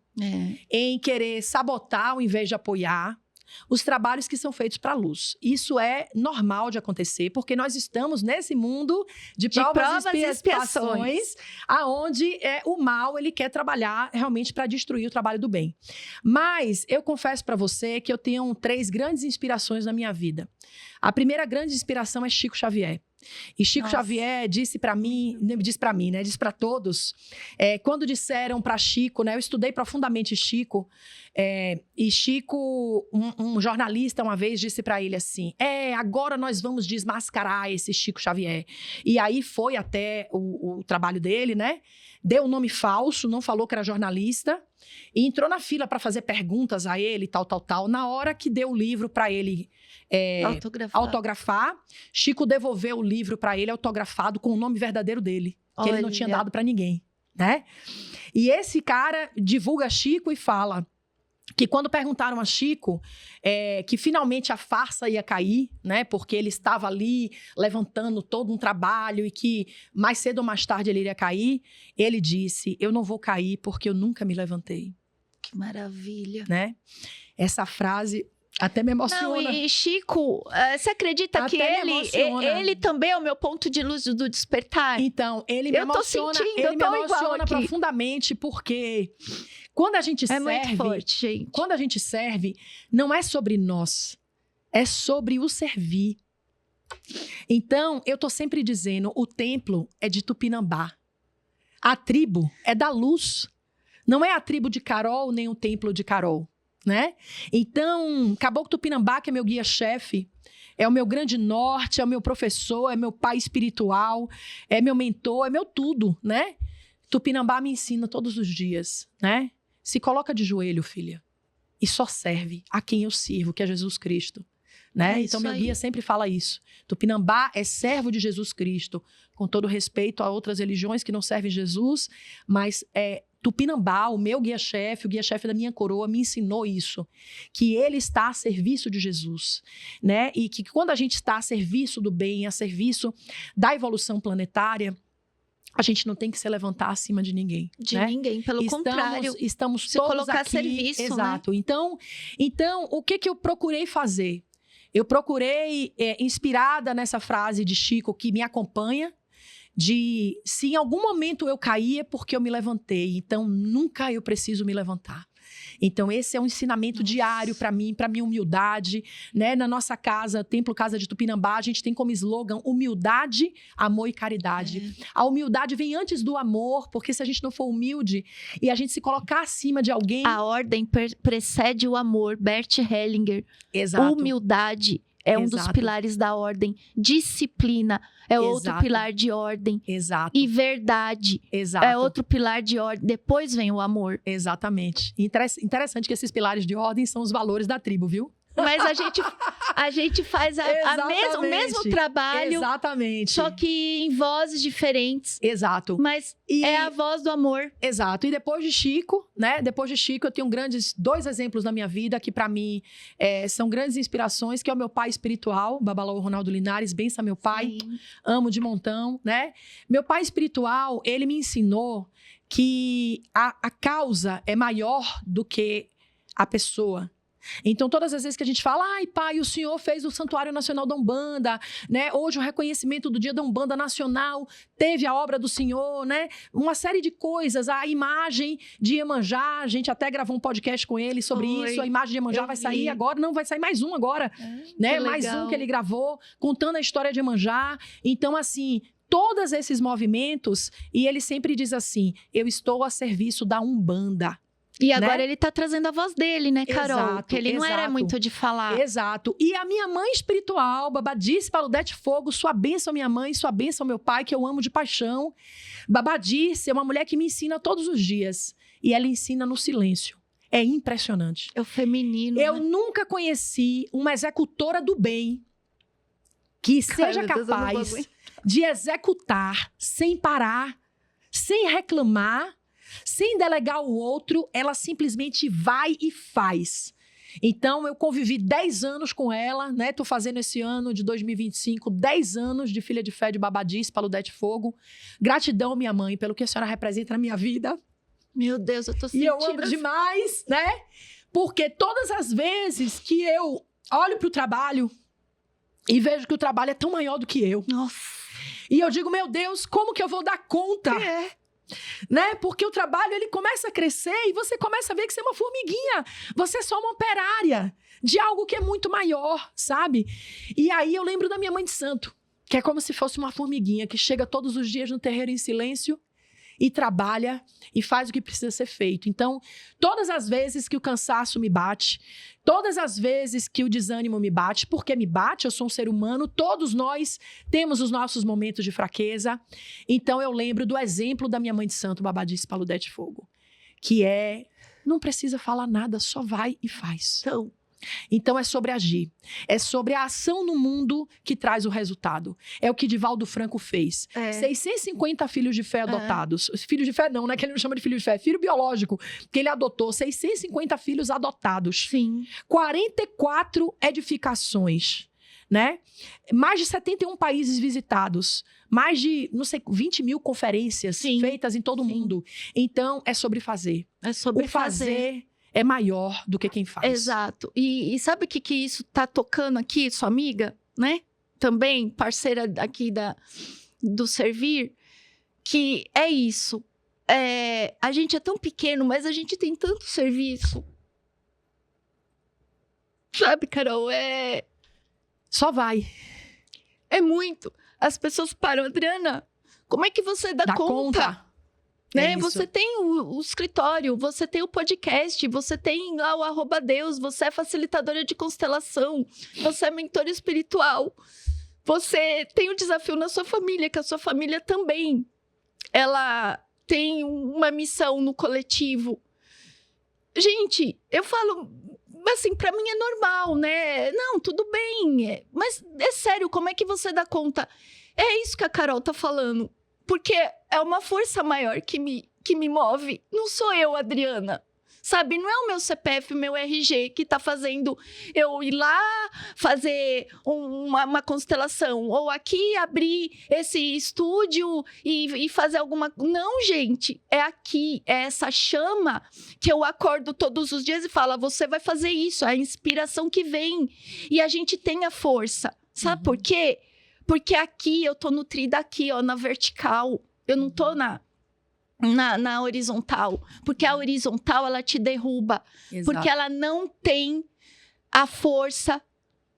em querer sabotar ao invés de apoiar os trabalhos que são feitos para a luz. Isso é normal de acontecer, porque nós estamos nesse mundo de provas e expiações, aonde o mal ele quer trabalhar realmente para destruir o trabalho do bem. Mas eu confesso para você que eu tenho 3 grandes inspirações na minha vida. A primeira grande inspiração é Chico Xavier. E Chico Xavier disse para mim, né, disse para todos, quando disseram para Chico, né, eu estudei profundamente Chico, e Chico, um jornalista uma vez disse para ele assim, agora nós vamos desmascarar esse Chico Xavier. E aí foi até o trabalho dele, né, deu um nome falso, não falou que era jornalista, e entrou na fila para fazer perguntas a ele, tal. Na hora que deu o livro para ele autografar, Chico devolveu o livro para ele autografado com o nome verdadeiro dele, que ele não tinha dado para ninguém, né? E esse cara divulga Chico e fala, que quando perguntaram a Chico que finalmente a farsa ia cair, né? Porque ele estava ali levantando todo um trabalho e que mais cedo ou mais tarde ele iria cair, ele disse: eu não vou cair porque eu nunca me levantei. Que maravilha. Né? Essa frase até me emociona. Não, e Chico, você acredita Até que ele também é o meu ponto de luz do despertar? Então, ele me emociona profundamente, porque quando a gente serve, muito forte, gente. Quando a gente serve, não é sobre nós, é sobre o servir. Então, eu tô sempre dizendo, o templo é de Tupinambá. A tribo é da luz. Não é a tribo de Carol, nem o templo de Carol, né? Então, Caboclo Tupinambá, que é meu guia-chefe, é o meu grande norte, é o meu professor, é meu pai espiritual, é meu mentor, é meu tudo, né? Tupinambá me ensina todos os dias, né? Se coloca de joelho, filha, e só serve a quem eu sirvo, que é Jesus Cristo, né? Então, meu guia sempre fala isso. Tupinambá é servo de Jesus Cristo, com todo respeito a outras religiões que não servem Jesus, mas Tupinambá, o meu guia-chefe, o guia-chefe da minha coroa, me ensinou isso, que ele está a serviço de Jesus, né? E que quando a gente está a serviço do bem, a serviço da evolução planetária, a gente não tem que se levantar acima de ninguém. De ninguém, pelo contrário. Estamos se todos colocar aqui. A serviço, exato. Né? Então, o que eu procurei fazer? Eu procurei, inspirada nessa frase de Chico, que me acompanha, de se em algum momento eu cair é porque eu me levantei, então nunca eu preciso me levantar. Então esse é um ensinamento diário para mim, para minha humildade, né? Na nossa casa, Templo Casa de Tupinambá, a gente tem como slogan humildade, amor e caridade. A humildade vem antes do amor, porque se a gente não for humilde e a gente se colocar acima de alguém... A ordem precede o amor, Bert Hellinger. Exato. Humildade é um dos pilares da ordem. Disciplina é outro pilar de ordem. Exato. E verdade é outro pilar de ordem. Depois vem o amor. Exatamente. Interessante que esses pilares de ordem são os valores da tribo, viu? Mas a gente faz o mesmo trabalho. Exatamente. Só que em vozes diferentes. Exato. Mas é a voz do amor. Exato. E depois de Chico, né? Depois de Chico, eu tenho dois exemplos na minha vida que para mim são grandes inspirações, que é o meu pai espiritual, Babalaô Ronaldo Linares, bença meu pai. Sim. Amo de montão, né? Meu pai espiritual, ele me ensinou que a causa é maior do que a pessoa. Então, todas as vezes que a gente fala, ai, pai, o senhor fez o Santuário Nacional da Umbanda, né? Hoje o reconhecimento do Dia da Umbanda Nacional, teve a obra do senhor, né? Uma série de coisas, a imagem de Iemanjá, a gente até gravou um podcast com ele sobre isso, a imagem de Iemanjá vai sair agora, não, vai sair mais um agora, né? Mais um que ele gravou, contando a história de Iemanjá. Então, assim... Todos esses movimentos, e ele sempre diz assim, eu estou a serviço da Umbanda. E agora ele tá trazendo a voz dele, né, Carol? Exato, que ele não era muito de falar. Exato. E a minha mãe espiritual, Babadice Paludete Fogo, sua bênção minha mãe, sua bênção meu pai, que eu amo de paixão. Babadice é uma mulher que me ensina todos os dias. E ela ensina no silêncio. É impressionante. É o feminino. Eu nunca conheci uma executora do bem que seja capaz de executar sem parar, sem reclamar, sem delegar o outro, ela simplesmente vai e faz. Então, eu convivi 10 anos com ela, né? Tô fazendo esse ano de 2025, 10 anos de filha de fé de Babadice, Paludete Fogo. Gratidão, minha mãe, pelo que a senhora representa na minha vida. Meu Deus, eu tô sentindo... E eu amo demais, né? Porque todas as vezes que eu olho pro trabalho e vejo que o trabalho é tão maior do que eu. Nossa. E eu digo, meu Deus, como que eu vou dar conta? Né? Porque o trabalho, ele começa a crescer e você começa a ver que você é uma formiguinha. Você é só uma operária de algo que é muito maior, sabe? E aí eu lembro da minha mãe de santo, que é como se fosse uma formiguinha que chega todos os dias no terreiro em silêncio e trabalha e faz o que precisa ser feito. Então, todas as vezes que o cansaço me bate, todas as vezes que o desânimo me bate, porque me bate, eu sou um ser humano, todos nós temos os nossos momentos de fraqueza. Então, eu lembro do exemplo da minha mãe de santo, Babadice Paludete Fogo, que é, não precisa falar nada, só vai e faz. Então, Então é sobre agir. É sobre a ação no mundo que traz o resultado. É o que Divaldo Franco fez. 650 filhos de fé adotados. Filhos de fé não, né? Que ele não chama de filho de fé. Filho biológico. Que ele adotou 650 filhos adotados. Sim. 44 edificações, né? Mais de 71 países visitados. Mais de, não sei, 20 mil conferências feitas em todo o mundo. Então, é sobre fazer. É sobre o fazer é maior do que quem faz. Exato. E sabe o que isso tá tocando aqui, sua amiga, né? Também, parceira aqui do Servir, que é isso. A gente é tão pequeno, mas a gente tem tanto serviço. Sabe, Carol? Só vai. É muito. As pessoas param, Adriana, como é que você dá conta? Né? Você tem o escritório, você tem o podcast, você tem lá o @Deus, você é facilitadora de constelação, você é mentora espiritual, você tem o desafio na sua família, que a sua família também, ela tem uma missão no coletivo. Gente, eu falo, assim, pra mim é normal, né? Não, tudo bem, mas é sério, como é que você dá conta? É isso que a Carol tá falando. Porque é uma força maior que me move. Não sou eu, Adriana. Sabe? Não é o meu CPF, o meu RG que tá fazendo eu ir lá fazer uma constelação. Ou aqui abrir esse estúdio e fazer alguma... Não, gente. É aqui. É essa chama que eu acordo todos os dias e falo, você vai fazer isso. É a inspiração que vem. E a gente tem a força. Sabe por quê? Porque aqui eu tô nutrida aqui, ó, na vertical. Eu não tô na horizontal. Porque a horizontal, ela te derruba. Exato. Porque ela não tem a força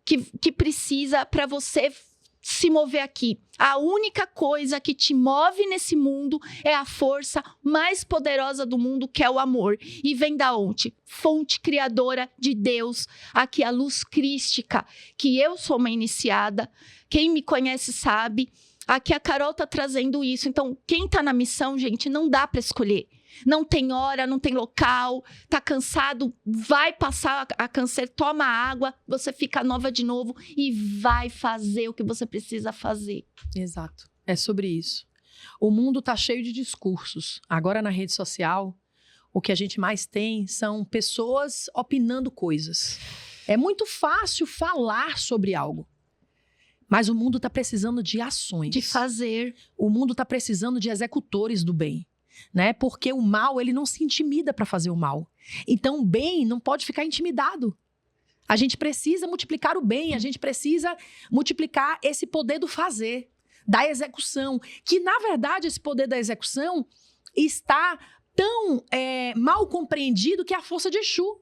que precisa para você se mover aqui. A única coisa que te move nesse mundo é a força mais poderosa do mundo, que é o amor. E vem da onde? Fonte criadora de Deus. Aqui a luz crística, que eu sou uma iniciada. Quem me conhece sabe. Aqui a Carol tá trazendo isso. Então, quem tá na missão, gente, não dá para escolher. Não tem hora, não tem local, tá cansado, vai passar a câncer, toma água, você fica nova de novo e vai fazer o que você precisa fazer. Exato, é sobre isso. O mundo tá cheio de discursos. Agora na rede social, o que a gente mais tem são pessoas opinando coisas. É muito fácil falar sobre algo. Mas o mundo tá precisando de ações. De fazer. O mundo tá precisando de executores do bem. Né? Porque o mal, ele não se intimida para fazer o mal. Então, o bem não pode ficar intimidado. A gente precisa multiplicar o bem, a gente precisa multiplicar esse poder do fazer, da execução. Que, na verdade, esse poder da execução está tão mal compreendido que é a força de Exu.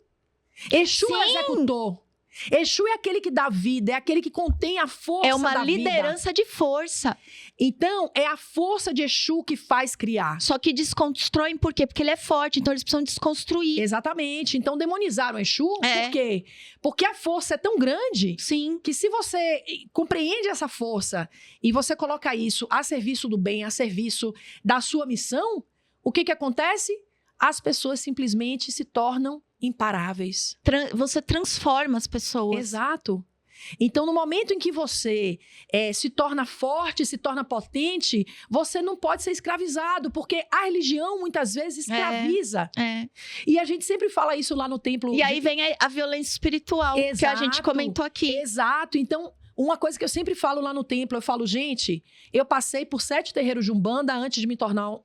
Exu é o executor. Exu é aquele que dá vida, é aquele que contém a força da vida. É uma liderança de força. Então, é a força de Exu que faz criar. Só que desconstroem por quê? Porque ele é forte, então eles precisam desconstruir. Exatamente. Então, demonizaram Exu, por quê? Porque a força é tão grande, sim, que se você compreende essa força e você coloca isso a serviço do bem, a serviço da sua missão, o que acontece? As pessoas simplesmente se tornam imparáveis. Você transforma as pessoas. Exato. Então, no momento em que você se torna forte, se torna potente, você não pode ser escravizado, porque a religião, muitas vezes, escraviza. E a gente sempre fala isso lá no templo. E aí vem a violência espiritual, que a gente comentou aqui. Exato. Então, uma coisa que eu sempre falo lá no templo, eu falo, gente, eu passei por 7 terreiros de Umbanda antes de me tornar...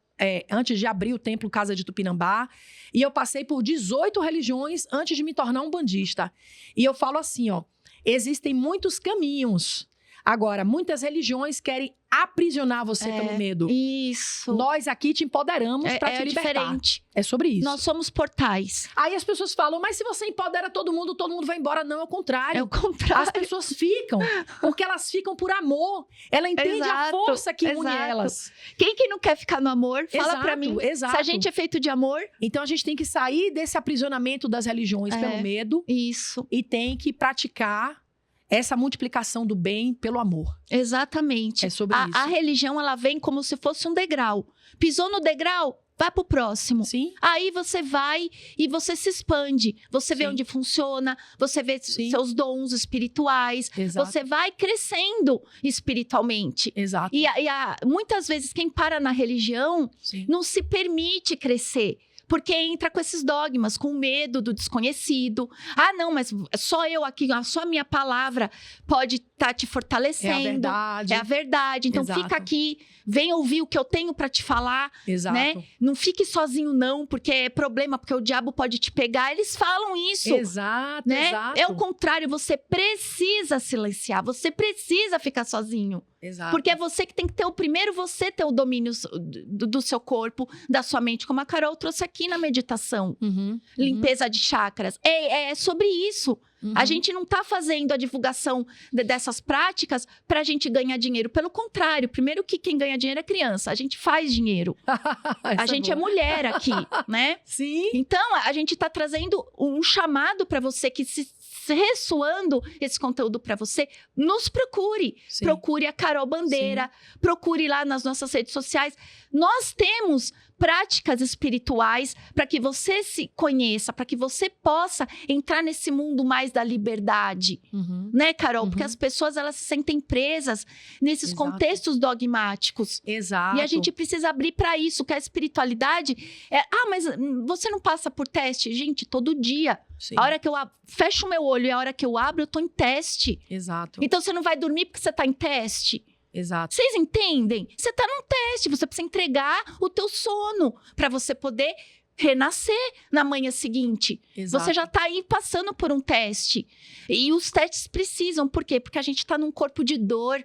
antes de abrir o templo Casa de Tupinambá, e eu passei por 18 religiões antes de me tornar um bandista. E eu falo assim, ó, existem muitos caminhos. Agora, muitas religiões querem aprisionar você pelo medo. Isso. Nós aqui te empoderamos para te libertar. Diferente. É sobre isso. Nós somos portais. Aí as pessoas falam, mas se você empodera todo mundo vai embora. Não, é o contrário. É o contrário. As pessoas ficam, porque elas ficam por amor. Ela entende a força que une elas. Quem que não quer ficar no amor? Fala pra mim. Exato. Se a gente é feito de amor. Então a gente tem que sair desse aprisionamento das religiões pelo medo. Isso. E tem que praticar essa multiplicação do bem pelo amor. Exatamente. É sobre isso. A religião, ela vem como se fosse um degrau. Pisou no degrau, vai pro próximo. Sim. Aí você vai e você se expande. Você vê Sim. onde funciona, você vê Sim. seus dons espirituais. Exato. Você vai crescendo espiritualmente. Exato. Muitas vezes quem para na religião Sim. não se permite crescer. Porque entra com esses dogmas, com medo do desconhecido. Ah, não, mas só eu aqui, só a minha palavra pode estar te fortalecendo. É a verdade. É a verdade. Então Exato. fica aqui, vem ouvir o que eu tenho para te falar. Exato. Né? Não fique sozinho não, porque é problema, porque o diabo pode te pegar. Eles falam isso. Exato, Né? exato. É o contrário, você precisa silenciar, você precisa ficar sozinho. Exato. Porque é você que tem que ter você ter o domínio do seu corpo, da sua mente, como a Carol trouxe aqui na meditação. Uhum. Limpeza de chakras. É sobre isso. Uhum. A gente não está fazendo a divulgação dessas práticas para a gente ganhar dinheiro. Pelo contrário, primeiro que quem ganha dinheiro é criança. A gente faz dinheiro. A gente é mulher aqui, né? Sim. Então, a gente está trazendo um chamado para você que se ressoando esse conteúdo para você, nos procure. Sim. Procure a Carol Bandeira, procure lá nas nossas redes sociais. Nós temos práticas espirituais para que você se conheça, para que você possa entrar nesse mundo mais da liberdade. Uhum. Né, Carol? Uhum. Porque as pessoas, elas se sentem presas nesses Exato. contextos dogmáticos. Exato. E a gente precisa abrir para isso, que a espiritualidade mas você não passa por teste? Gente, todo dia. Sim. A hora que eu fecho o meu olho e a hora que eu abro, eu tô em teste. Exato. Então você não vai dormir porque você tá em teste. Exato. Vocês entendem? Você tá num teste, você precisa entregar o teu sono para você poder renascer na manhã seguinte. Exato. Você já tá aí passando por um teste. E os testes precisam, por quê? Porque a gente tá num corpo de dor.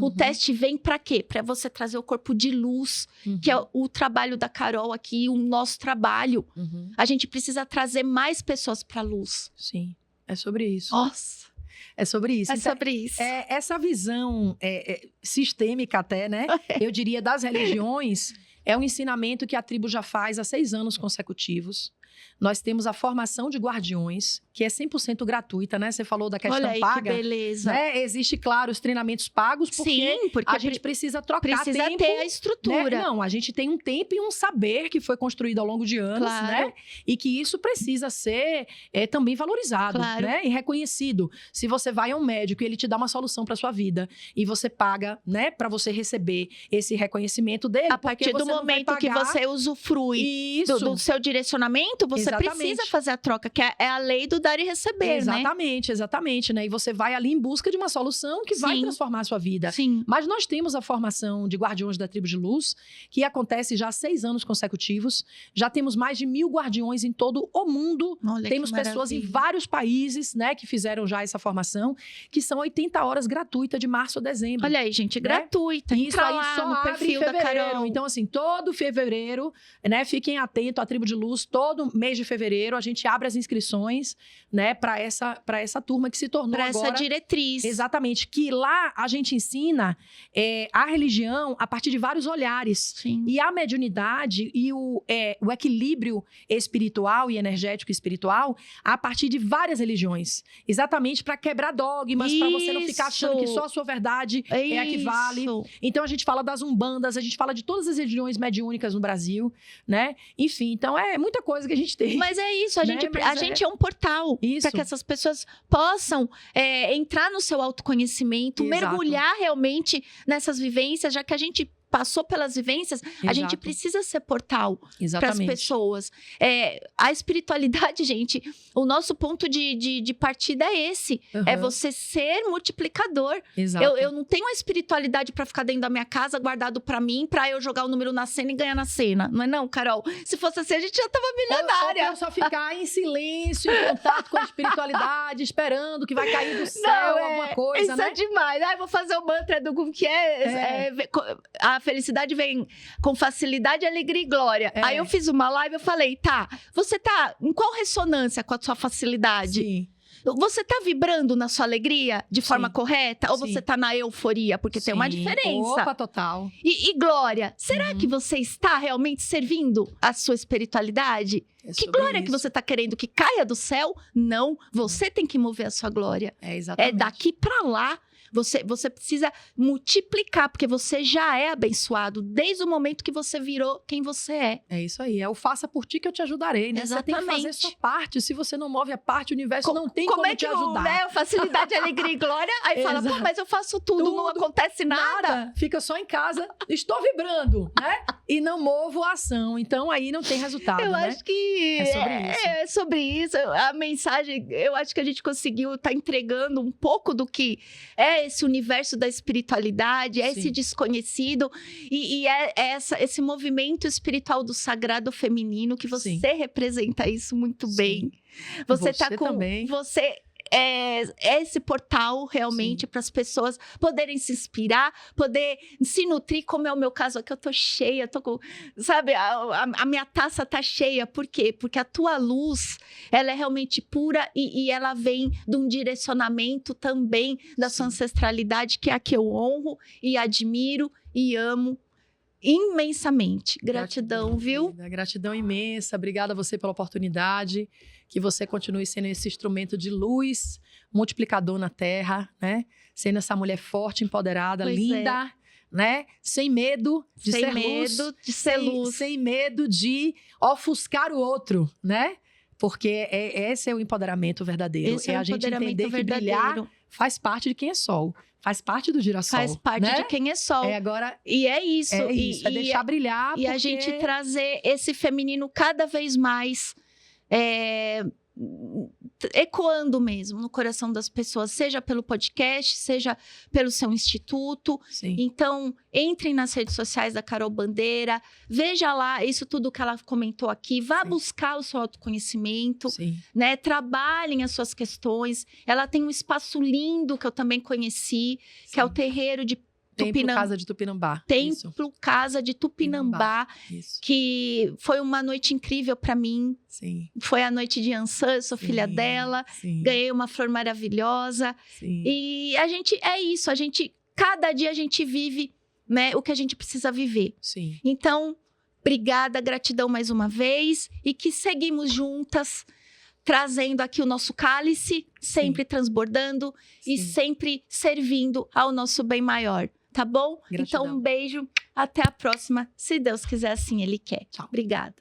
O teste vem para quê? Para você trazer o corpo de luz, que é o trabalho da Carol aqui, o nosso trabalho. Uhum. A gente precisa trazer mais pessoas para a luz. Sim, é sobre isso. Nossa, É sobre isso. é Então, sobre isso. essa visão sistêmica até, né? Eu diria das religiões, é um ensinamento que a tribo já faz há 6 anos consecutivos. Nós temos a formação de guardiões, que é 100% gratuita, né? Você falou da questão Olha aí, paga. que beleza. Né? Existe, claro, os treinamentos pagos, porque, Sim, porque a gente precisa trocar precisa tempo. ter a estrutura. Né? Não, a gente tem um tempo e um saber que foi construído ao longo de anos, Claro. né? E que isso precisa ser também valorizado, Claro. né? E reconhecido. Se você vai a um médico e ele te dá uma solução para sua vida e você paga, né, para você receber esse reconhecimento dele, A porque partir do você não vai momento que pagar- você usufrui Isso. do seu direcionamento, você Exatamente. precisa fazer a troca, que é a lei do dar e receber, Exatamente, né? E você vai ali em busca de uma solução que vai Sim. transformar a sua vida. né? Sim. Mas nós temos a formação de Guardiões da Tribo de Luz, que acontece já há 6 anos consecutivos. Já temos mais de 1000 guardiões em todo o mundo. Olha, Temos que pessoas em maravilha. vários países, né, que fizeram já essa formação, que são 80 horas gratuita de março a dezembro. Olha aí, gente, né? gratuita. Isso Entra aí lá só no abre perfil em da fevereiro. Carol. Então, assim, todo fevereiro, né? Fiquem atentos à Tribo de Luz. Todo mês de fevereiro a gente abre as inscrições, né? Para essa turma que se tornou Pra essa agora... diretriz. Exatamente. Que lá a gente ensina a religião a partir de vários olhares. Sim. E a mediunidade e o equilíbrio espiritual e energético espiritual a partir de várias religiões. Exatamente para quebrar dogmas, para você não ficar achando que Isso. só a sua verdade é a que vale. Isso. Então a gente fala das umbandas, a gente fala de todas as religiões mediúnicas no Brasil, né? Enfim, então é muita coisa que a gente tem. Mas é isso, a Né? gente, Mas a gente é um portal Isso. para que essas pessoas possam entrar no seu autoconhecimento, Exato. mergulhar realmente nessas vivências, já que a gente passou pelas vivências, a gente Exato. precisa ser portal para as Exatamente. pessoas. A espiritualidade, gente, o nosso ponto de partida é esse. É Uhum. você ser multiplicador. Exato. Eu não tenho a espiritualidade para ficar dentro da minha casa, guardado para mim, para eu jogar o número na cena e ganhar na cena. Não é não, Carol? Se fosse assim, a gente já tava milionária. Ou só ficar em silêncio, em contato com a espiritualidade, esperando que vai cair do céu alguma coisa, isso né? é demais. Eu vou fazer o mantra do como que a felicidade vem com facilidade, alegria e glória. É. Aí eu fiz uma live, eu falei, tá, você tá em qual ressonância com a sua facilidade? Sim. Você tá vibrando na sua alegria de forma Sim. correta? Ou Sim. você tá na euforia? Porque tem uma Sim. diferença. Opa, total. E Glória, será que você está realmente servindo a sua espiritualidade? É Que sobre glória que isso. você está querendo que caia do céu? Não, você tem que mover a sua glória. É exatamente. É daqui para lá. Você precisa multiplicar, porque você já é abençoado desde o momento que você virou quem você é. É isso aí. É o faça por ti que eu te ajudarei, né? Você tem que fazer a Exatamente. sua parte. Se você não move a parte, o universo não tem como é te que ajudar. né, facilidade, alegria e glória? Aí fala, pô, Exato. mas eu faço tudo, não Tudo, acontece nada. Fica só em casa, estou vibrando, né? E não movo a ação. Então aí não tem resultado, Eu né? acho que É sobre isso. é sobre isso. A mensagem, eu acho que a gente conseguiu estar entregando um pouco do que é esse universo da espiritualidade, é Sim. esse desconhecido e é esse movimento espiritual do sagrado feminino que você Sim. representa isso muito Sim. bem. Você tá Você com também. você é esse portal realmente para as pessoas poderem se inspirar, poder se nutrir, como é o meu caso aqui, eu tô cheia, tô com, sabe, a minha taça tá cheia, por quê? Porque a tua luz, ela é realmente pura e ela vem de um direcionamento também da sua ancestralidade, que é a que eu honro e admiro e amo imensamente. Gratidão, viu? Querida. Gratidão imensa. Obrigada a você pela oportunidade. Que você continue sendo esse instrumento de luz, multiplicador na Terra, né? Sendo essa mulher forte, empoderada, Pois linda, né? Sem medo de Sem ser medo luz. de ser luz. Sem medo de ofuscar o outro, né? Porque esse é o empoderamento verdadeiro. Esse é o a gente empoderamento entender que brilhar verdadeiro. faz parte de quem é sol. Faz parte do girassol. Faz parte né? de quem é sol. Agora, E é isso. é isso. É deixar brilhar. E a porque- gente trazer esse feminino cada vez mais ecoando mesmo no coração das pessoas, seja pelo podcast, seja pelo seu instituto. Sim. Então, entrem nas redes sociais da Carol Bandeira, veja lá isso tudo que ela comentou aqui, vá Sim. buscar o seu autoconhecimento, Sim. né? Trabalhem as suas questões. Ela tem um espaço lindo que eu também conheci, que é o terreiro de Templo Tupinambá. Casa de Tupinambá. Isso. Templo Casa de Tupinambá, Isso. que foi uma noite incrível para mim. Sim. Foi a noite de Ansan, eu sou filha Sim, dela, Sim. ganhei uma flor maravilhosa. Sim. E a gente, é isso, cada dia a gente vive, né, o que a gente precisa viver. Sim. Então, obrigada, gratidão mais uma vez e que seguimos juntas, trazendo aqui o nosso cálice, sempre transbordando e Sim. sempre servindo ao nosso bem maior, tá bom? Gratidão. Então, um beijo, até a próxima, se Deus quiser, assim Ele quer. Tchau. Obrigada.